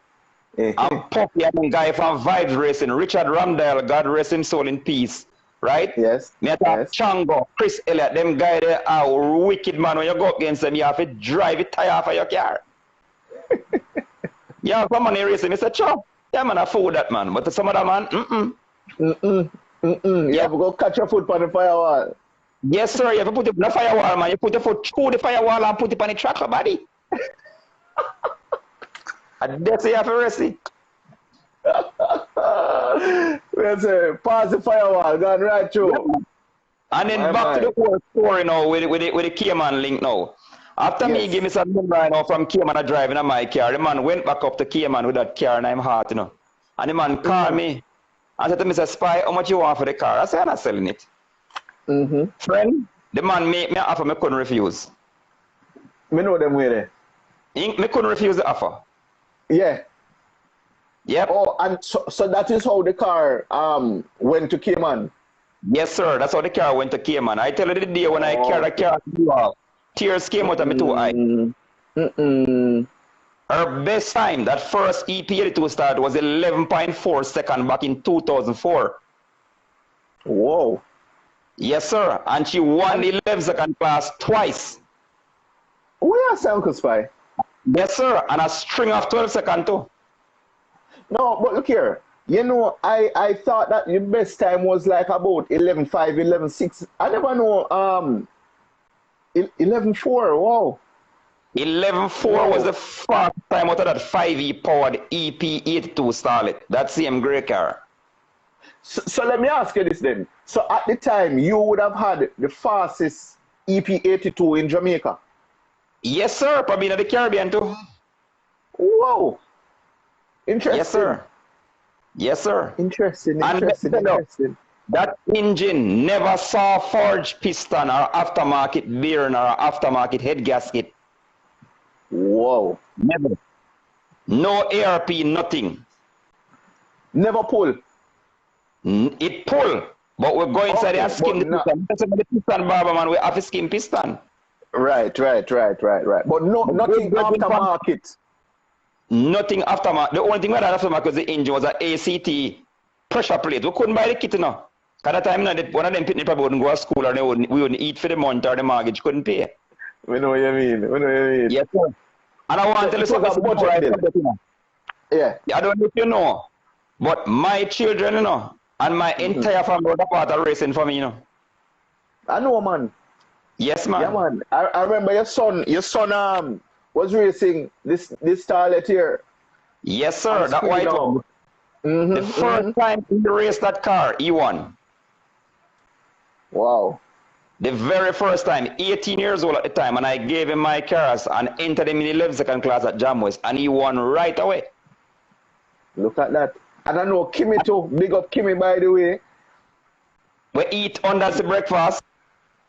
and Poppy, and guy from Vibes Racing, Richard Ramdale, God rest him soul in peace, right? Yes. Me talk Chango, Chris Elliott, them guy there are wicked, man. When you go against them, you have to drive it tire off of your car. Yeah, some man racing, Mr. Chow. Yeah, man, I fool that, man. But some other man, You have to go catch your foot on the firewall. Yes, sir. You have to put it on the firewall, man. You put your foot through the firewall and put it on the tracker, buddy. And that's you have to rest it. Let's say, pass the firewall, gone right through. Yeah. And then back to the whole story now with the Cayman link now. After me give me some number right now from Cayman driving in my car, the man went back up to Cayman with that car and I'm hot, you know. And the man called me. I said to Mr. Spy, how much you want for the car? I said, I'm not selling it. Friend, the man made me an offer, I couldn't refuse. Me know them way there. Me couldn't refuse the offer. Yeah. Yep. Oh, and so that is how the car went to Cayman? Yes, sir. That's how the car went to Cayman. I tell you the day when I carried the car, tears came out of me too eye. Her best time, that first EP82 start, was 11.4 seconds back in 2004. Whoa. Yes, sir. And she won the 11 second class twice. Where is Uncle Spy? Yes, sir. And a string of 12 seconds too. No, but look here. You know, I thought that your best time was like about 11.5, 11.6. I never know 11.4. Wow. 11.4 was the first time out of that 5E powered EP82 Starlet. That same grey car. So let me ask you this then. So at the time, you would have had the fastest EP82 in Jamaica? Yes, sir. Probably in the Caribbean too. Whoa. Interesting. Yes, sir. Yes, sir. Interesting. That engine never saw forged piston or aftermarket bearing or aftermarket head gasket. Whoa. Never. No ARP, nothing. Never pull. It pull, but we're going inside and skim the piston. That's the piston barber, man. We have to skim piston. Right. But nothing aftermarket. Nothing aftermarket. The only thing we had aftermarket was the engine was an ACT pressure plate. We couldn't buy the kit, you know. At that time, one of them people probably wouldn't go to school or we wouldn't eat for the month or the mortgage couldn't pay. We know what you mean. Yes, sir. And I want to tell you something before I forget, you know. Yeah. I don't know if you know, but my children, you know, and my entire family were part of racing for me, you know. I know, man. Yes, man. Yeah, man. I remember your son was racing this Starlet here. Yes, sir. That white one. The first time he raced that car, he won. Wow. The very first time, 18 years old at the time, and I gave him my cars and entered him in the 11 second class at Jamwest, and he won right away. Look at that. And I know Kimmy too. Big up Kimmy, by the way. We eat under the breakfast.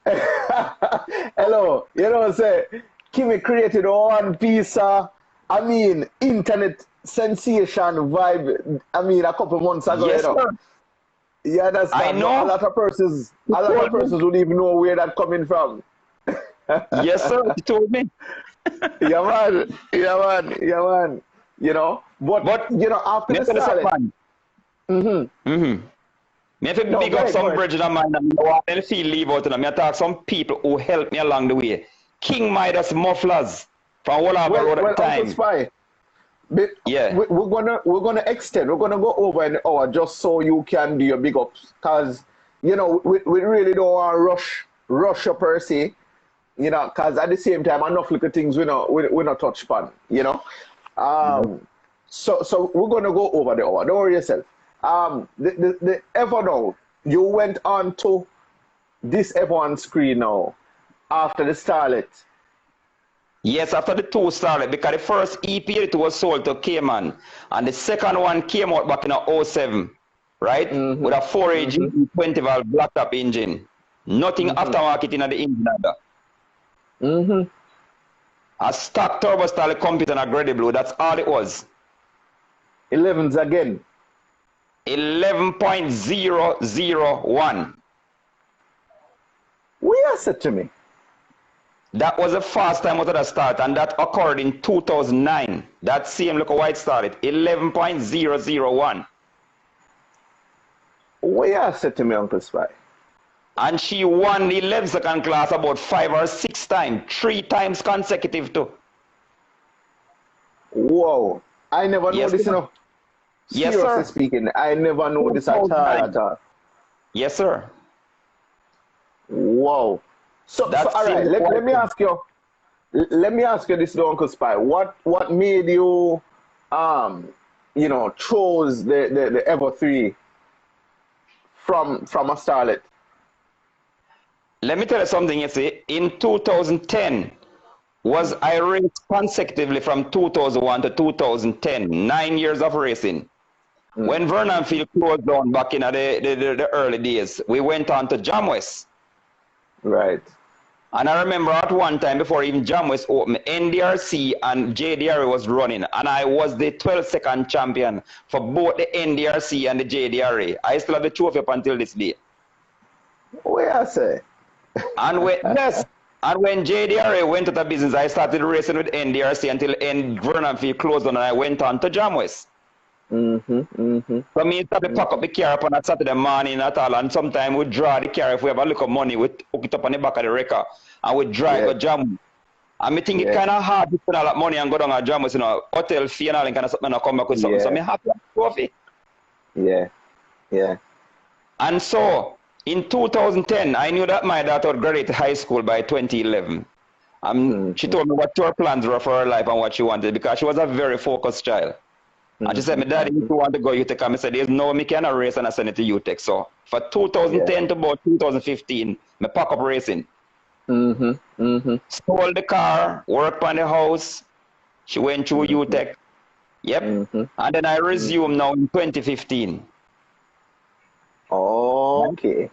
Hello. You know what I'm saying? Kimmy created one piece of, internet sensation vibe, a couple months ago. Yes, you know? sir. You understand? I know. A lot of persons don't even know where that coming from. Yes, sir. He told me. Yeah, man. Yeah, man. Yeah, man. You know, but you know, after the Starlet. Me have to No, big go up ahead, go some ahead. bridge in my mind and I want to feel leave out of them. I talk some people who helped me along the way. King Midas Mufflers from Wallaba Road at the Uncle time. Spy, Yeah. we're gonna extend. We're gonna go over an hour just so you can do your big ups, cause you know we really don't want to rush up per se. You know, cause at the same time enough little things we not touch upon. You know, so we're gonna go over the hour. Don't worry yourself. The Evernote, you went on to this F1 screen now after the Starlet. Yes, after the two started, because the first EP was sold to Cayman, and the second one came out back in '07, right? With a 4AG 20 valve black top engine. Nothing aftermarket in the engine either. A stock turbo style computer and a grade blue, that's all it was. 11s again. 11.001. What you said to me? That was the first time out of the start, and that occurred in 2009. That same look white started, 11.001. What you said to me, Uncle Spy? And she won the 11-second class about 5 or 6 times, 3 times consecutive too. Whoa. I never know this, you know. Yes, Seriously sir. speaking, I never know this at all. Yes, sir. Whoa. So all right, let me ask you this, though, Uncle Spy. What made you you know, chose the Evo 3 from a Starlet? Let me tell you something, you see. In 2010, I raced consecutively from 2001 to 2010, 9 years of racing. When Vernon Field closed down back in the early days, we went on to Jamwest. Right. And I remember at one time before even Jamwest opened, NDRC and JDRA was running, and I was the 12-second champion for both the NDRC and the JDRA. I still have the trophy up until this day. What you say? And when JDRA went out of business, I started racing with NDRC until Vernon Field closed down, and I went on to Jamwest. So me start to pack up the car up on a Saturday morning at all, and sometimes we draw the car if we have a little money, we hook it up on the back of the wrecker and we drive a jam. And me think it kind of hard to spend all that money and go down a jam with, you know, hotel fee and all and kind of something and come back with something. So me happy to trophy. Yeah. And so in 2010, I knew that my daughter would graduate high school by 2011. She told me what her plans were for her life and what she wanted, because she was a very focused child. And she said, my daddy, if you want to go UTEC, and I said, there's no, me cannot race, and I sent it to UTEC. So for 2010 to about 2015, I pack up racing. Sold the car, worked on the house. She went through UTEC. Yep. And then I resumed now in 2015. Okay.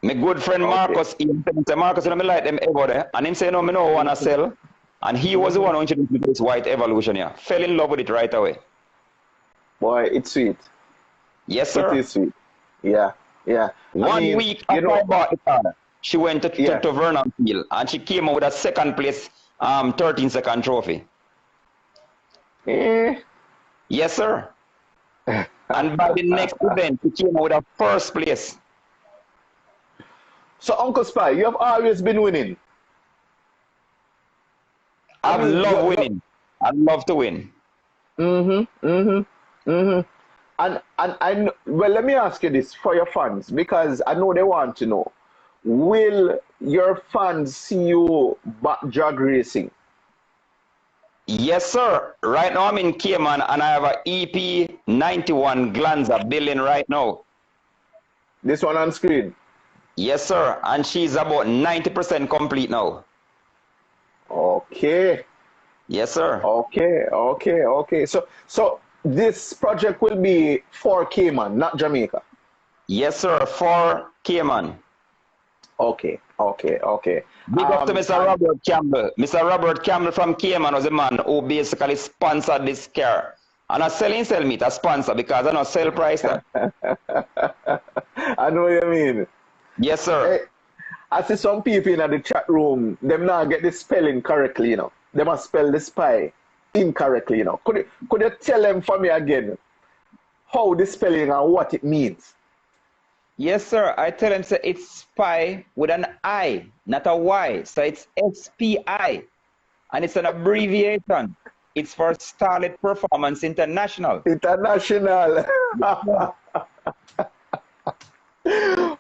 My good friend Marcus, he said, Marcus, I like them ever there. And him say, no, I don't want to sell. And he was the one who introduced me to this white evolution here. Fell in love with it right away. Boy, it's sweet. Yes, sir. It is sweet. Yeah. 1 week after I bought the car, she went to Vernon Field, and she came out with a second place 13-second trophy. Yes, sir. And by the next event, she came out with a first place. So, Uncle Spy, you have always been winning. I love winning. I love to win. And well, let me ask you this for your fans, because I know they want to know. Will your fans see you back drag racing? Yes, sir. Right now I'm in Cayman and I have a EP 91 Glanza building right now. This one on screen? Yes, sir. And she's about 90% complete now. Okay. Yes, sir. Okay. So this project will be for Cayman, not Jamaica. Yes, sir. For Cayman. Okay. Big up to Mr. Robert Campbell. Mr. Robert Campbell from Cayman was the man who basically sponsored this car. And I sell meat, a sponsor, because I know sell price that. I know what you mean. Yes, sir. Hey, I see some people in the chat room, them now get the spelling correctly, you know. They must spell the spy incorrectly, you know. Could you tell them for me again how the spelling and what it means? Yes, sir. I tell them say it's spy with an I, not a Y. So it's SPI. And it's an abbreviation. It's for Starlet Performance International. International.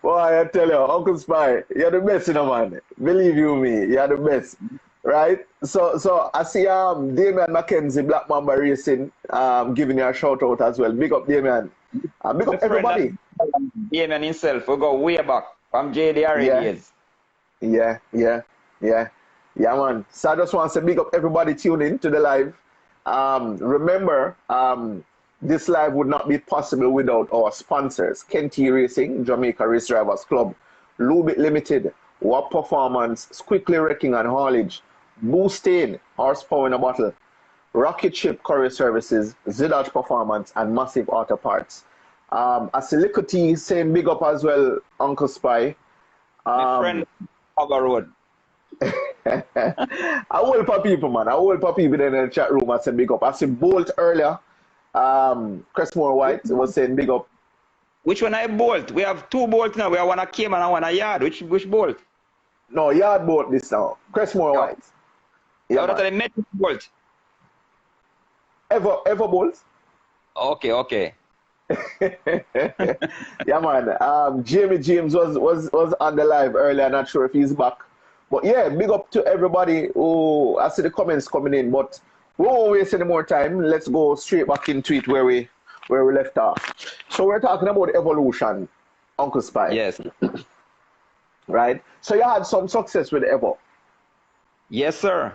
Boy, I tell you, Uncle Spy, you're the best, you know, man. Believe you me, you're the best. Right? So I see Damian McKenzie, Black Mamba Racing, giving you a shout out as well. Big up Damian. Big up everybody. Damian himself, we go way back from JDR years. Yeah, man. So I just want to say big up everybody tuning in to the live. Remember, this live would not be possible without our sponsors, Kenty Racing, Jamaica Race Drivers Club, Lubit Limited, WAP Performance, Quickly Wrecking and Haulage, Boostain, Horsepower in a Bottle, Rocket Ship Courier Services, Zidage Performance, and Massive Auto Parts. Asilicuti saying big up as well, Uncle Spy. My friend Hogger Road. I will for people, man. I will for people in the chat room. I said big up. I said Bolt earlier. Crestmore White was saying big up. Which one I Bolt? We have two Bolt now. We have one a Cayman and one a Yard. Which Bolt? No, Yard Bolt this now. Crestmore White. Yeah, that's the Metal Bolt. Ever Bolt? Okay. Yeah, man. Jamie James was on the live earlier. Not sure if he's back. But yeah, big up to everybody who I see the comments coming in. But we won't waste any more time. Let's go straight back into it where we left off. So we're talking about evolution, Uncle Spy. Yes. Right? So you had some success with Evo. Yes, sir.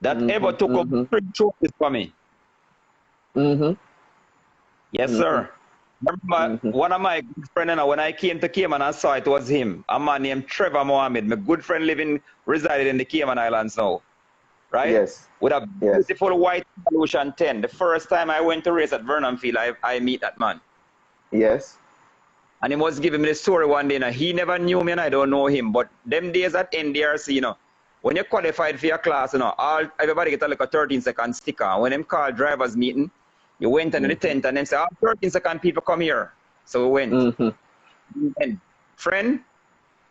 That Evo took up 3 trophies for me. Yes, sir. Remember, one of my good friends, when I came to Cayman, I saw it was him, a man named Trevor Mohammed. My good friend resided in the Cayman Islands now. Right? Yes. With a beautiful white Evolution 10. The first time I went to race at Vernon Field, I meet that man. Yes. And he was giving me the story one day. You know, he never knew me and I don't know him. But them days at NDRC, you know, when you qualified for your class, you know, everybody get like a 13-second sticker. When them call drivers meeting, you went into the tent and then say, 13-second people come here. So we went. And friend,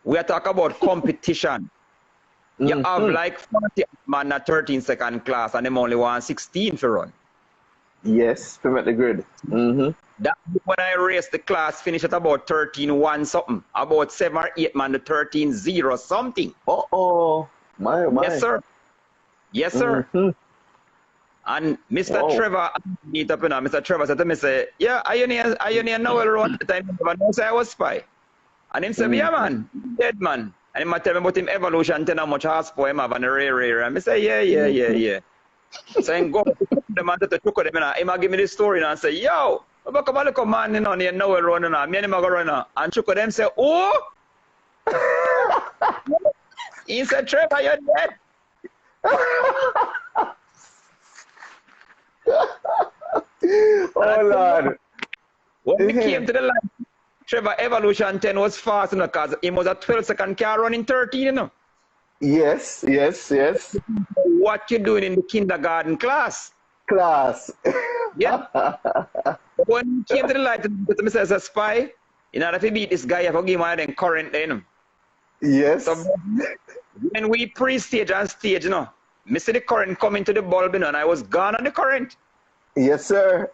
we are talking about competition. You have like 40 man a 13-second class and them only want 16 to run. Yes, to make the grid. That when I raced the class, finished at about 13-1 something. About 7 or 8 man to 13-0 something. My. Yes, sir. Yes, sir. And Mr. Trevor, meet up, you know, Mr. Trevor said to me, say, yeah, are you near Noel Rhone at the time? I say I was spy. And him said, yeah, man, dead man. And him tell me about him Evolution 10 how much horsepower him have and the rare. And I say, yeah. So I go to them and to them, and him give me this story and say, yo, come on, look a man, you know, near Noel Rhone, and me and him go run. And Chuko them say, oh! He said, Trevor, you're dead. Oh, Lord. When we came to the line, Trevor Evolution 10 was fast, you know, because it was a 12-second car running 13, you know. Yes. What you doing in the kindergarten class? Yeah. When he came to the light, he says, a spy, in order to beat this guy, you have to give him current, you know. Yes. So when we pre-stage and stage, you know, I see the current coming to the bulb, you know, and I was gone on the current. Yes, sir.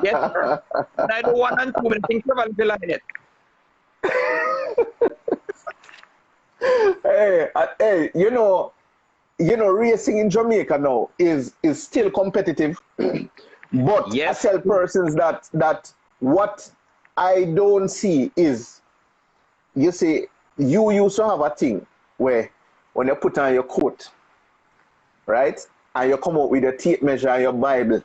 Yes, sir. And I do 1 and 2, but I think Trevor will line it. Hey, you know, racing in Jamaica now is still competitive. But yes. I tell persons that what I don't see is, you see, you used to have a thing where when you put on your coat, right, and you come out with your tape measure and your Bible,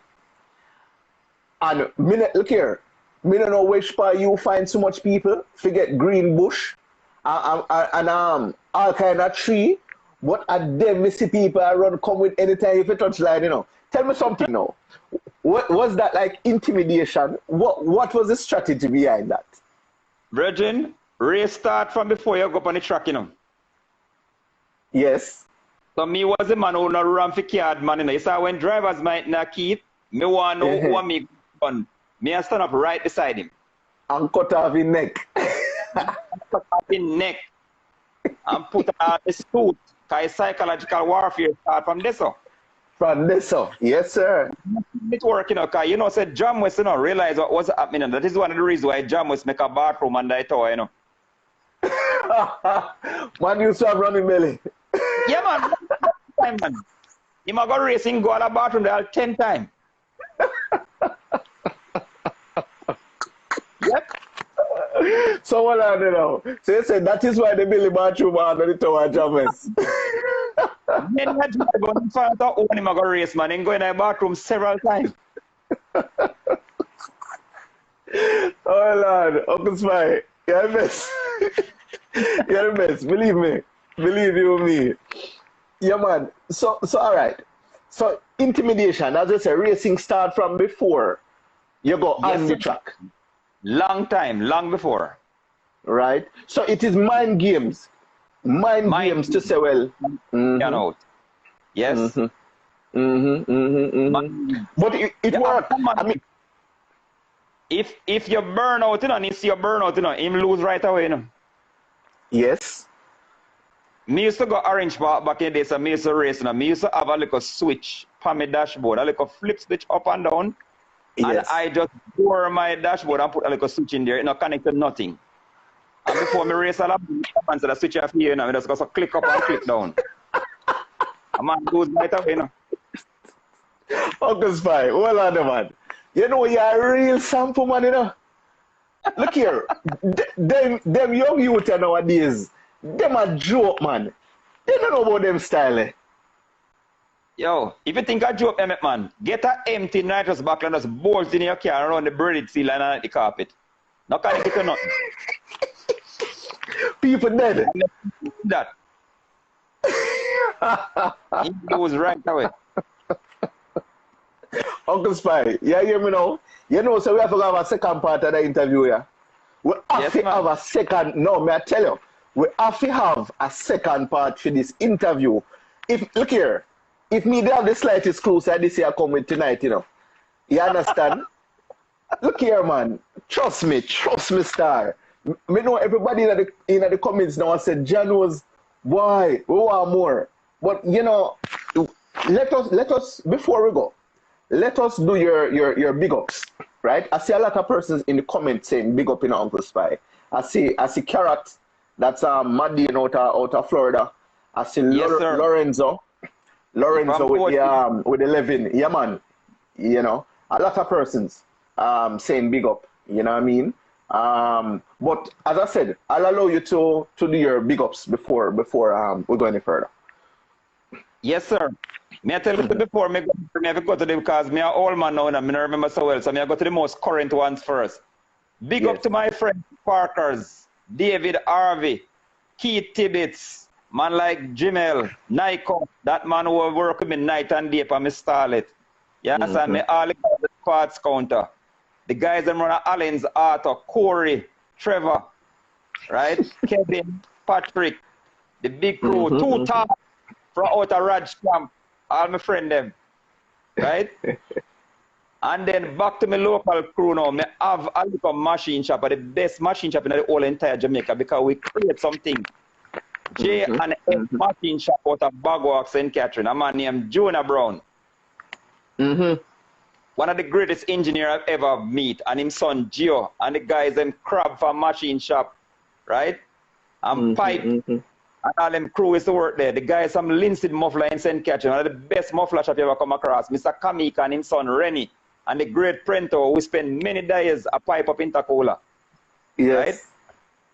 and look here, me don't know which part you find so much people forget green bush and all kind of tree, but at them me see people I run come with anytime if you touch line, you know. Tell me something now. What was that like intimidation? What was the strategy behind that? Virgin, race start from before you go up on the track, you know. Yes. So me was the man who not run for card, man. You know. So when drivers might not keep, me want to know what me done. Me I stand up right beside him. And cut off his neck. Cut off his neck. And put on the suit. Because psychological warfare start from this up. From this up. Yes, sir. It's working, because you know, said John West, you know, realize what was happening. And that is one of the reasons why John West make a bathroom under the tower, you know. Man used to have running belly. Yeah, man. Time, man. He might go racing, go to the bathroom there 10 times. Yep. So what I don't know. So you said that is why they build the bathroom under the tower, James. Then I just go in front of him, go race, man, and go in the bathroom several times. Oh Lord, Uncle Spy, you're the best. You're the best. Believe me. Believe you me. Yeah, man. So all right. So intimidation, as I say, racing start from before you go on the track. Long time, long before. Right? So it is mind games. Mind games to say, well. Out. Yes. But it worked. I mean, if you burn out, you know, and you see you burn out, you know, him lose right away, you know. Yes. Me used to go Orange Park back in the day, so me used to race, you know. Me used to have a little switch on my dashboard, a little flip switch up and down. Yes. And I just bore my dashboard and put a little switch in there, you know, connect to nothing. And before me race all up, and so the switch off here, you know, I just go so click up and click down. A man goes right away, you know. Uncle Spy, hold on, man. You know, you're a real sample, man, you know. Look here, them young youth nowadays, them a joke, man. They don't know about them style, eh? Yo, if you think I joke, man, get a empty nitrous buckle and just bolt in your car around the braided seal and the carpet. Not connect it to nothing. People dead. That. He goes right away. Uncle Spy, you hear me now? You know, so we have to have a second part of the interview here. We have to have a second, no, may I tell you, we have to have a second part for this interview. Look here, if me they have the slightest clue, so this year coming tonight, you know. You understand? Look here, man. Trust me, star. Me know everybody in the comments now said, John was, why? We want more. But, you know, let us, before we go, let us do your big ups, right? I see a lot of persons in the comments saying big up in Uncle Spy. I see Carrot, that's Madeline out of Florida. I see Lorenzo with 11. Yeah, man. You know, a lot of persons saying big up. You know what I mean? But as I said, I'll allow you to do your big ups before we go any further. Yes, sir. Me I tell you before me go to them because me an old man now and I remember so well. So me I go to the most current ones first. Big up to my friend Parkers, David Harvey, Keith Tibbetts, man like Jimel, Nico, that man who work with me night and day for me Starlet. Yes, and me all the parts counter. The guys that run Allen's Arthur, Corey, Trevor, right? Kevin, Patrick, the big crew, 2 top from out of Raj Camp, all my friend them, right? And then back to my local crew now, me have a little machine shop, the best machine shop in the whole entire Jamaica because we create something. J and F machine shop out of Bagwalk, St. Catherine, a man named Jonah Brown. One of the greatest engineers I've ever met, and his son Gio, and the guys them crab for machine shop, right? And pipe, and all them crew is to work there. The guys from Linseed Muffler in St. Catherine, one of the best muffler shop you ever come across. Mr. Kamika and his son Rennie, and the great Prento, who spend many days a pipe up in Tacola. Yes. Right?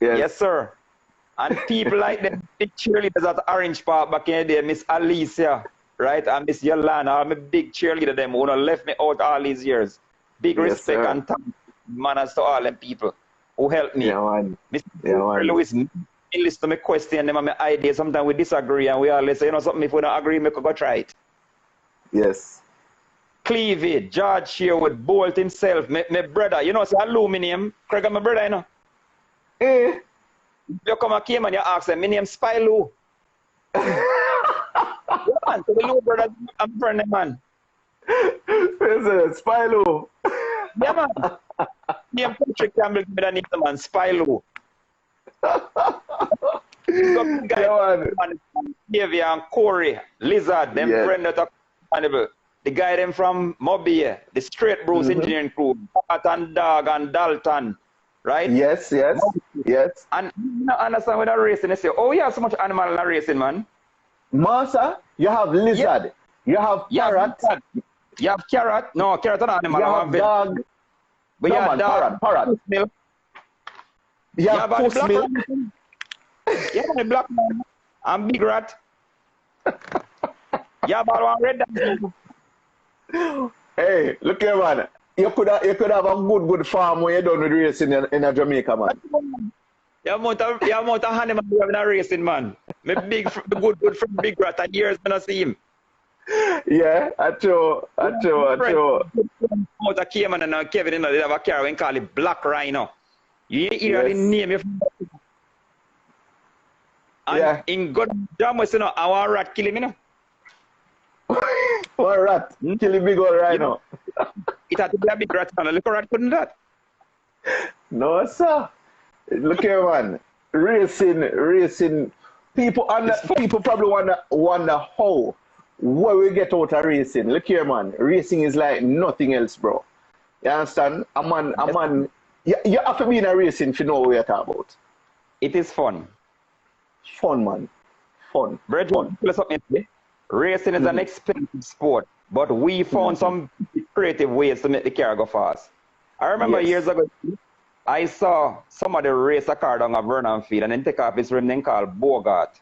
Yes. Yes, sir. And people like them big cheerleaders at Orange Park back in the day, Miss Alicia, right? And Miss Yolanda, I'm a big cheerleader them who left me out all these years. Big respect and thanks, manners to all them people who helped me. Yeah, man. Mr. Lewis, listen to my question, them and my ideas. Sometimes we disagree and we always say, you know something, if we don't agree, we could go try it. Yes. cleavage, George Sherwood, Bolt himself, my brother, you know, say aluminum, Craig, my brother, you know. Eh? You come and came and you ask them, my name Spy Lou. Yeah, man, so the Lou brother, I'm friend, man. Spy Lou. Yeah, man. Name Patrick Campbell, give me the name, man, Spy Lou. Yeah, man. Davey and Corey, Lizard, them friend that are understandable. The guy them from Mobile, the Straight Bruce Engineering Crew, Pat and Dog and Dalton, right? Yes. And you know, understand with that racing, they say, oh, you have so much animal in that racing, man. Master, you have lizard, you have parrot. You have carrot. No, carrot is an animal. You have dog. But no, you have man, dog. parrot. You have puss milk. Yeah, the black man. And big rat. Yeah, but one red dog. Hey, look here, man. You could have a good farm when you're done with racing in Jamaica, man. You amount of animals you have in a racing, man. My good friend, Big Rat, and years when I see him. Yeah, I true. Out of Cayman and Kevin, you know, they have a car when call it Black Rhino. You hear the name of and in God damn, you know, our rat kill him, you know. One rat, kill a big old rhino. It had to be a big rat, and a little rat couldn't do that. No, sir. Look here, man. Racing. People probably wonder how where we get out of racing. Look here, man. Racing is like nothing else, bro. You understand? A man. You have to be in a racing to know what you're talking about. It is fun. Fun, man. Fun. Brethren, racing is an expensive sport, but we found some creative ways to make the car go fast. I remember years ago, I saw somebody race a car down a Vernon field and then take off his rim, then called Bogart.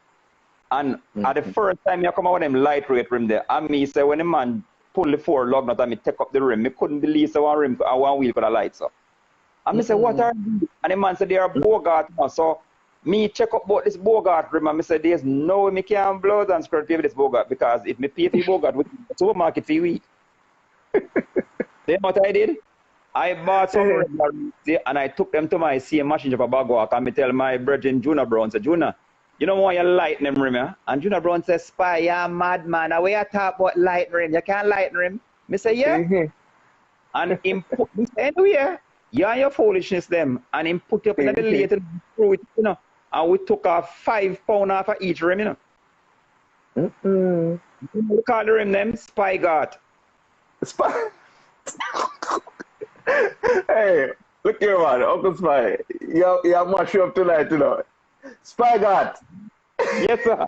And at the first time you come out with them lightweight rim there, and me say when the man pull the four lug nut and me take up the rim, me couldn't believe so one rim and one wheel could have lights up. And me say, what are these? And the man said they are Bogart now. So me check up about this Bogart rim and me say there's no way me can blood and squirt pay for this Bogart, because if me pay for Bogart with the supermarket for a week. Then what I did? I bought some rims and I took them to my CM machine shop at Bagwalk and me tell my brethren Junior Brown, say, Junior, you don't want your light them rim, yeah? And Junior Brown says, Spy, you're mad man. Now we are talking about light rim. You can't light rim. Me say, yeah. And him put me say, anyway, you and your foolishness them. And him put up in the late and threw it, you know. And we took off 5 pounds off of each rim, you know. We call the rim them Spy God. Spy. Hey, look here, man. Uncle Spy. You mash you up tonight, you know. Spy God. Yes, sir.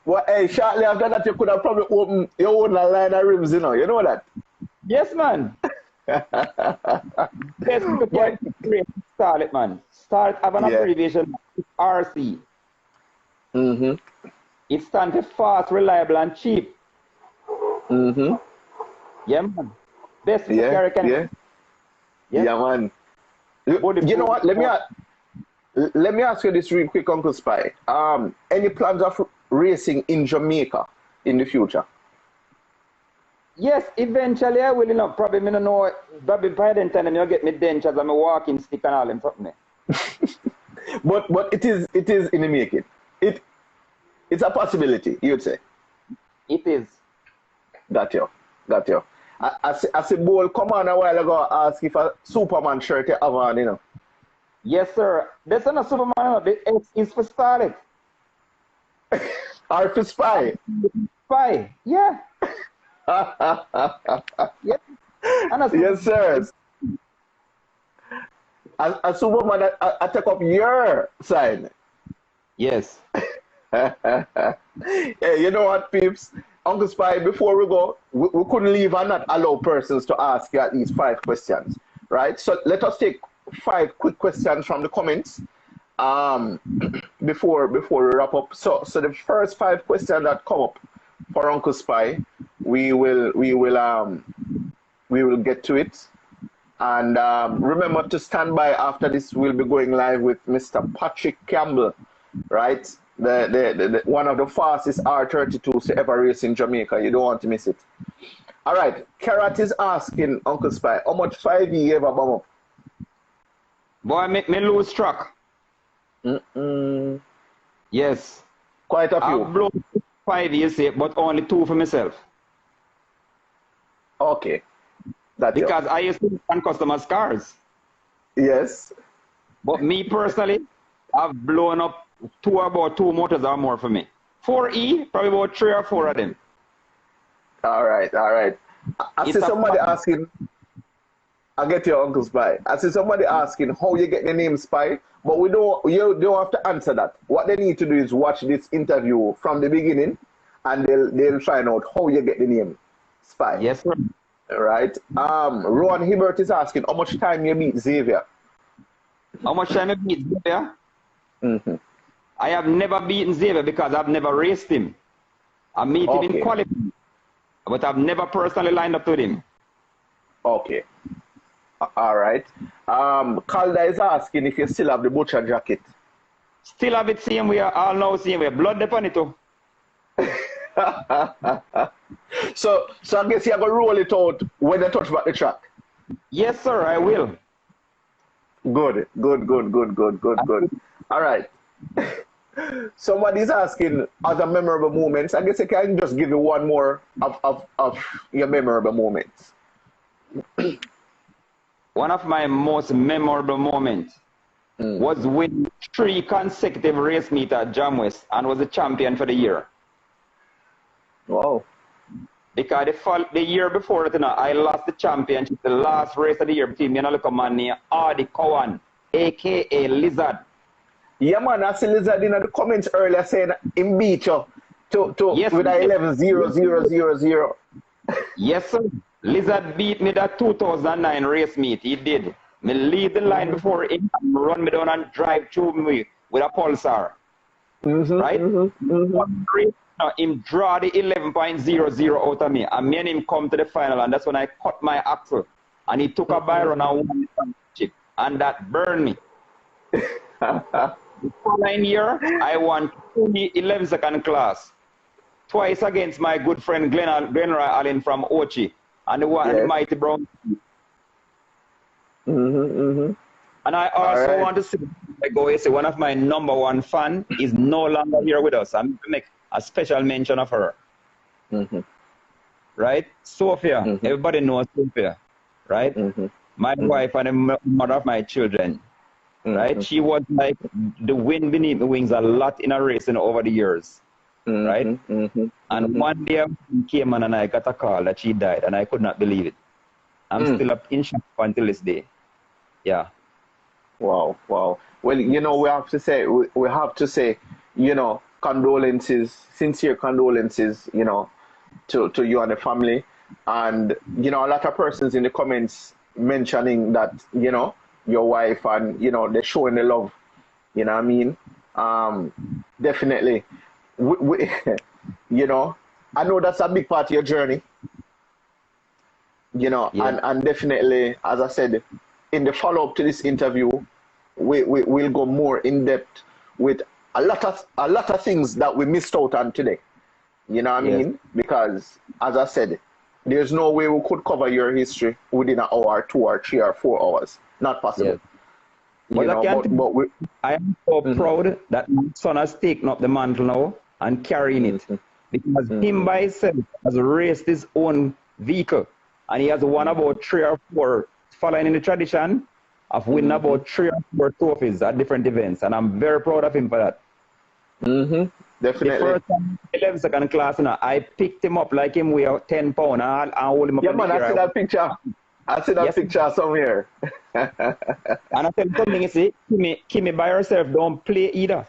Well, hey, shortly after that, you could have probably opened your own line of rims, you know. You know that? Yes, man. Best Starlet, man. Start have an abbreviation, RC. It stands for fast, reliable, and cheap. Yeah, man. Best yeah, man. You know what? Let me ask you this real quick, Uncle Spy. Any plans of racing in Jamaica in the future? Yes, eventually I will, you know, probably me don't know, probably by then time you get me dentures and my walking stick and all them something. but it is in the making. It's a possibility, you'd say. It is. Got you. I see Bowl come on a while ago ask if a Superman shirt you have on, you know. Yes, sir. That's not a Superman, no. The X is for Starlet. Or for Spy. Spy, yeah. Yeah. Yes, sir. A Superman, I take up your side. Yes. Hey, you know what, peeps? Uncle Spy, before we go, we couldn't leave and not allow persons to ask you at least 5 questions, right? So let us take 5 quick questions from the comments before we wrap up. So the first 5 questions that come up for Uncle Spy, we will get to it. And remember to stand by after this. We'll be going live with Mr. Patrick Campbell, right? One of the fastest R32s to ever race in Jamaica. You don't want to miss it. All right. Karat is asking Uncle Spy, how much 5E you ever bomb up? Boy, me lose track. Yes. Quite a few. I've blown 5 years, but only 2 for myself. Okay. That's because I used to run customers' cars. Yes. But me personally, I've blown up about 2 motors or more for me. 4E, probably about 3 or 4 of them. All right, all right. I see somebody asking, I get your Uncle Spy. I see somebody asking how you get the name Spy, but you don't have to answer that. What they need to do is watch this interview from the beginning, and they'll find out how you get the name Spy. Yes, sir. All right. Rhone Hibbert is asking how much time you beat Xavier. How much time I beat Xavier? I have never beaten Xavier because I've never raced him. I meet him in qualifying, but I've never personally lined up with him. Okay. All right. Calda is asking if you still have the butcher jacket. Still have it same way, all now same way. Blood upon it too. So I guess you're going to roll it out when you touch back the track. Yes, sir, I will. Good. All right. Somebody's asking other memorable moments. I guess I can just give you one more of your memorable moments. One of my most memorable moments was winning 3 consecutive race meets at Jam West and was the champion for the year. Wow. Because the year before it, I lost the championship, the last race of the year between me and a little man named Ardy Cowan, a.k.a. Lizard. Yeah, man, I see Lizard in the comments earlier saying him beat you yes, with a 11-0-0-0-0. Yes, sir. Lizard beat me that 2009 race meet. He did. Me lead the line before him and run me down and drive through me with a Pulsar. Right? Him draw the 11.00 out of me, and me and him come to the final, and that's when I cut my axle, and he took a byron and won the championship, and that burned me. The following year, I won 11-second class, twice against my good friend Glenroy Allen from Ochi, and the mighty Brown. And I also want to say, one of my #1 fan is no longer here with us. I'm going to make a special mention of her. Right? Sophia. Everybody knows Sophia. Right? My wife and the mother of my children. Right? She was like the wind beneath the wings a lot in a racing over the years. Right? And one day she came on and I got a call that she died, and I could not believe it. I'm still up in shock until this day. Yeah. Wow. Well, we have to say, condolences, sincere condolences, to you and the family. And, a lot of persons in the comments mentioning that, your wife and, they're showing the love, you know what I mean? Definitely. I know that's a big part of your journey, and definitely, as I said, in the follow-up to this interview, we'll go more in depth with a lot of things that we missed out on today. You know what I mean? Because, as I said, there's no way we could cover your history within an hour, 2 or 3 or 4 hours. Not possible. But I am so proud that my son has taken up the mantle now and carrying it. Because him by himself has raced his own vehicle, and he has won about 3 or 4, following in the tradition of winning about 3 or 4 trophies at different events, and I'm very proud of him for that. Definitely. The first time 11-second class, I picked him up like him weigh 10 pounds and I hold him up. Yeah, man, I see that picture. I see that picture somewhere. And I tell you something, you see, Kimmy by herself don't play either.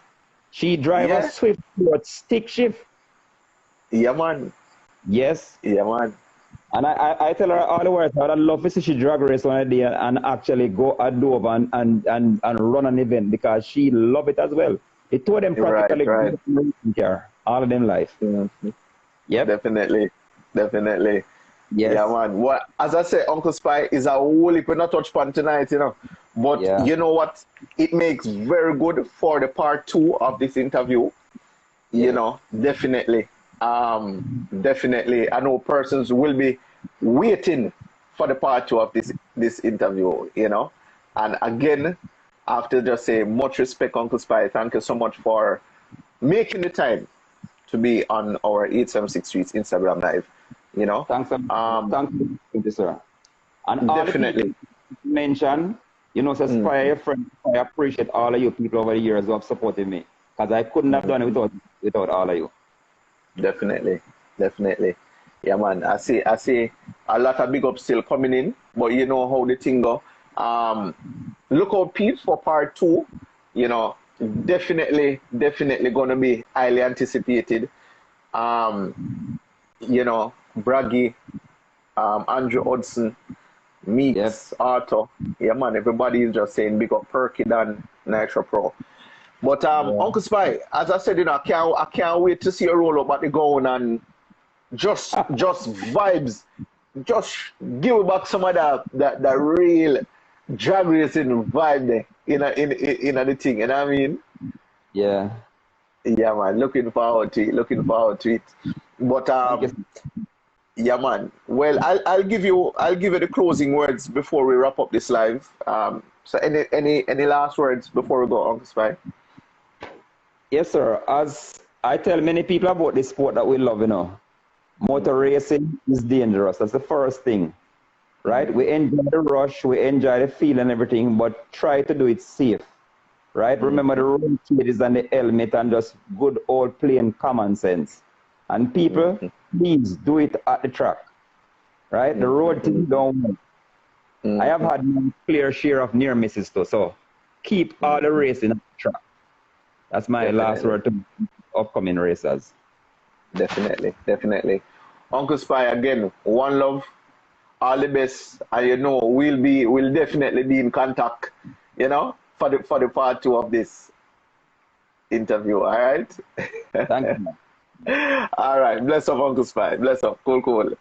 She drives a swift stick shift. Yeah, man. Yes. Yeah, man. And I tell her all the way, I'd love to see she drag race one day and actually go a Dover and run an event, because she love it as well. It told them practically care all of them life. Yep. Definitely. Yes. Yeah, man. What, as I say, Uncle Spy is a whole heap not touch pan tonight, But you know what? It makes very good for the part 2 of this interview. you know, definitely. Definitely. I know persons will be waiting for the part two of this interview, you know. And again, I have to just say much respect, Uncle Spy. Thank you so much for making the time to be on our 876 Streets Instagram Live, you know. Thanks, thank you, sir. And all the people Definitely. you mentioned, you know, so Spy, your friend, I appreciate all of you people over the years who have supported me. Because I couldn't have done it without all of you. Definitely. Definitely. Yeah, man. I see a lot of big ups still coming in, but you know how the thing go. Look out, peeps, for part two. You know, definitely gonna be highly anticipated. You know, Braggy, Andrew Hudson, Yep. Meeks, Arthur. Yeah, man. Everybody is just saying big up Perky than Nitro Pro. But Yeah. Uncle Spy, as I said, you know, I can't wait to see you roll up at the ground and just vibes. Just give back some of that real drag racing vibe there in the thing. You know what I mean? Yeah. Yeah, man. Looking forward to it. Looking forward to it. But Thank you. yeah, man. Well, I'll give you the closing words before we wrap up this live. So any last words before we go, Uncle Spy? Yes, sir. As I tell many people about this sport that we love, you know, motor racing is dangerous. That's the first thing, right? We enjoy the rush, we enjoy the feel and everything, but try to do it safe, right? Remember the road is and the helmet and just good old plain common sense. And people, please do it at the track, right? The road thing don't work. I have had my clear share of near misses too, so keep all the racing at the track. That's my last Definitely. word to upcoming racers. Definitely. Uncle Spy, again, one love, all the best, and you know we'll definitely be in contact, you know, for the part two of this interview. All right. Thank you. All right. Bless up, Uncle Spy. Bless up. Cool.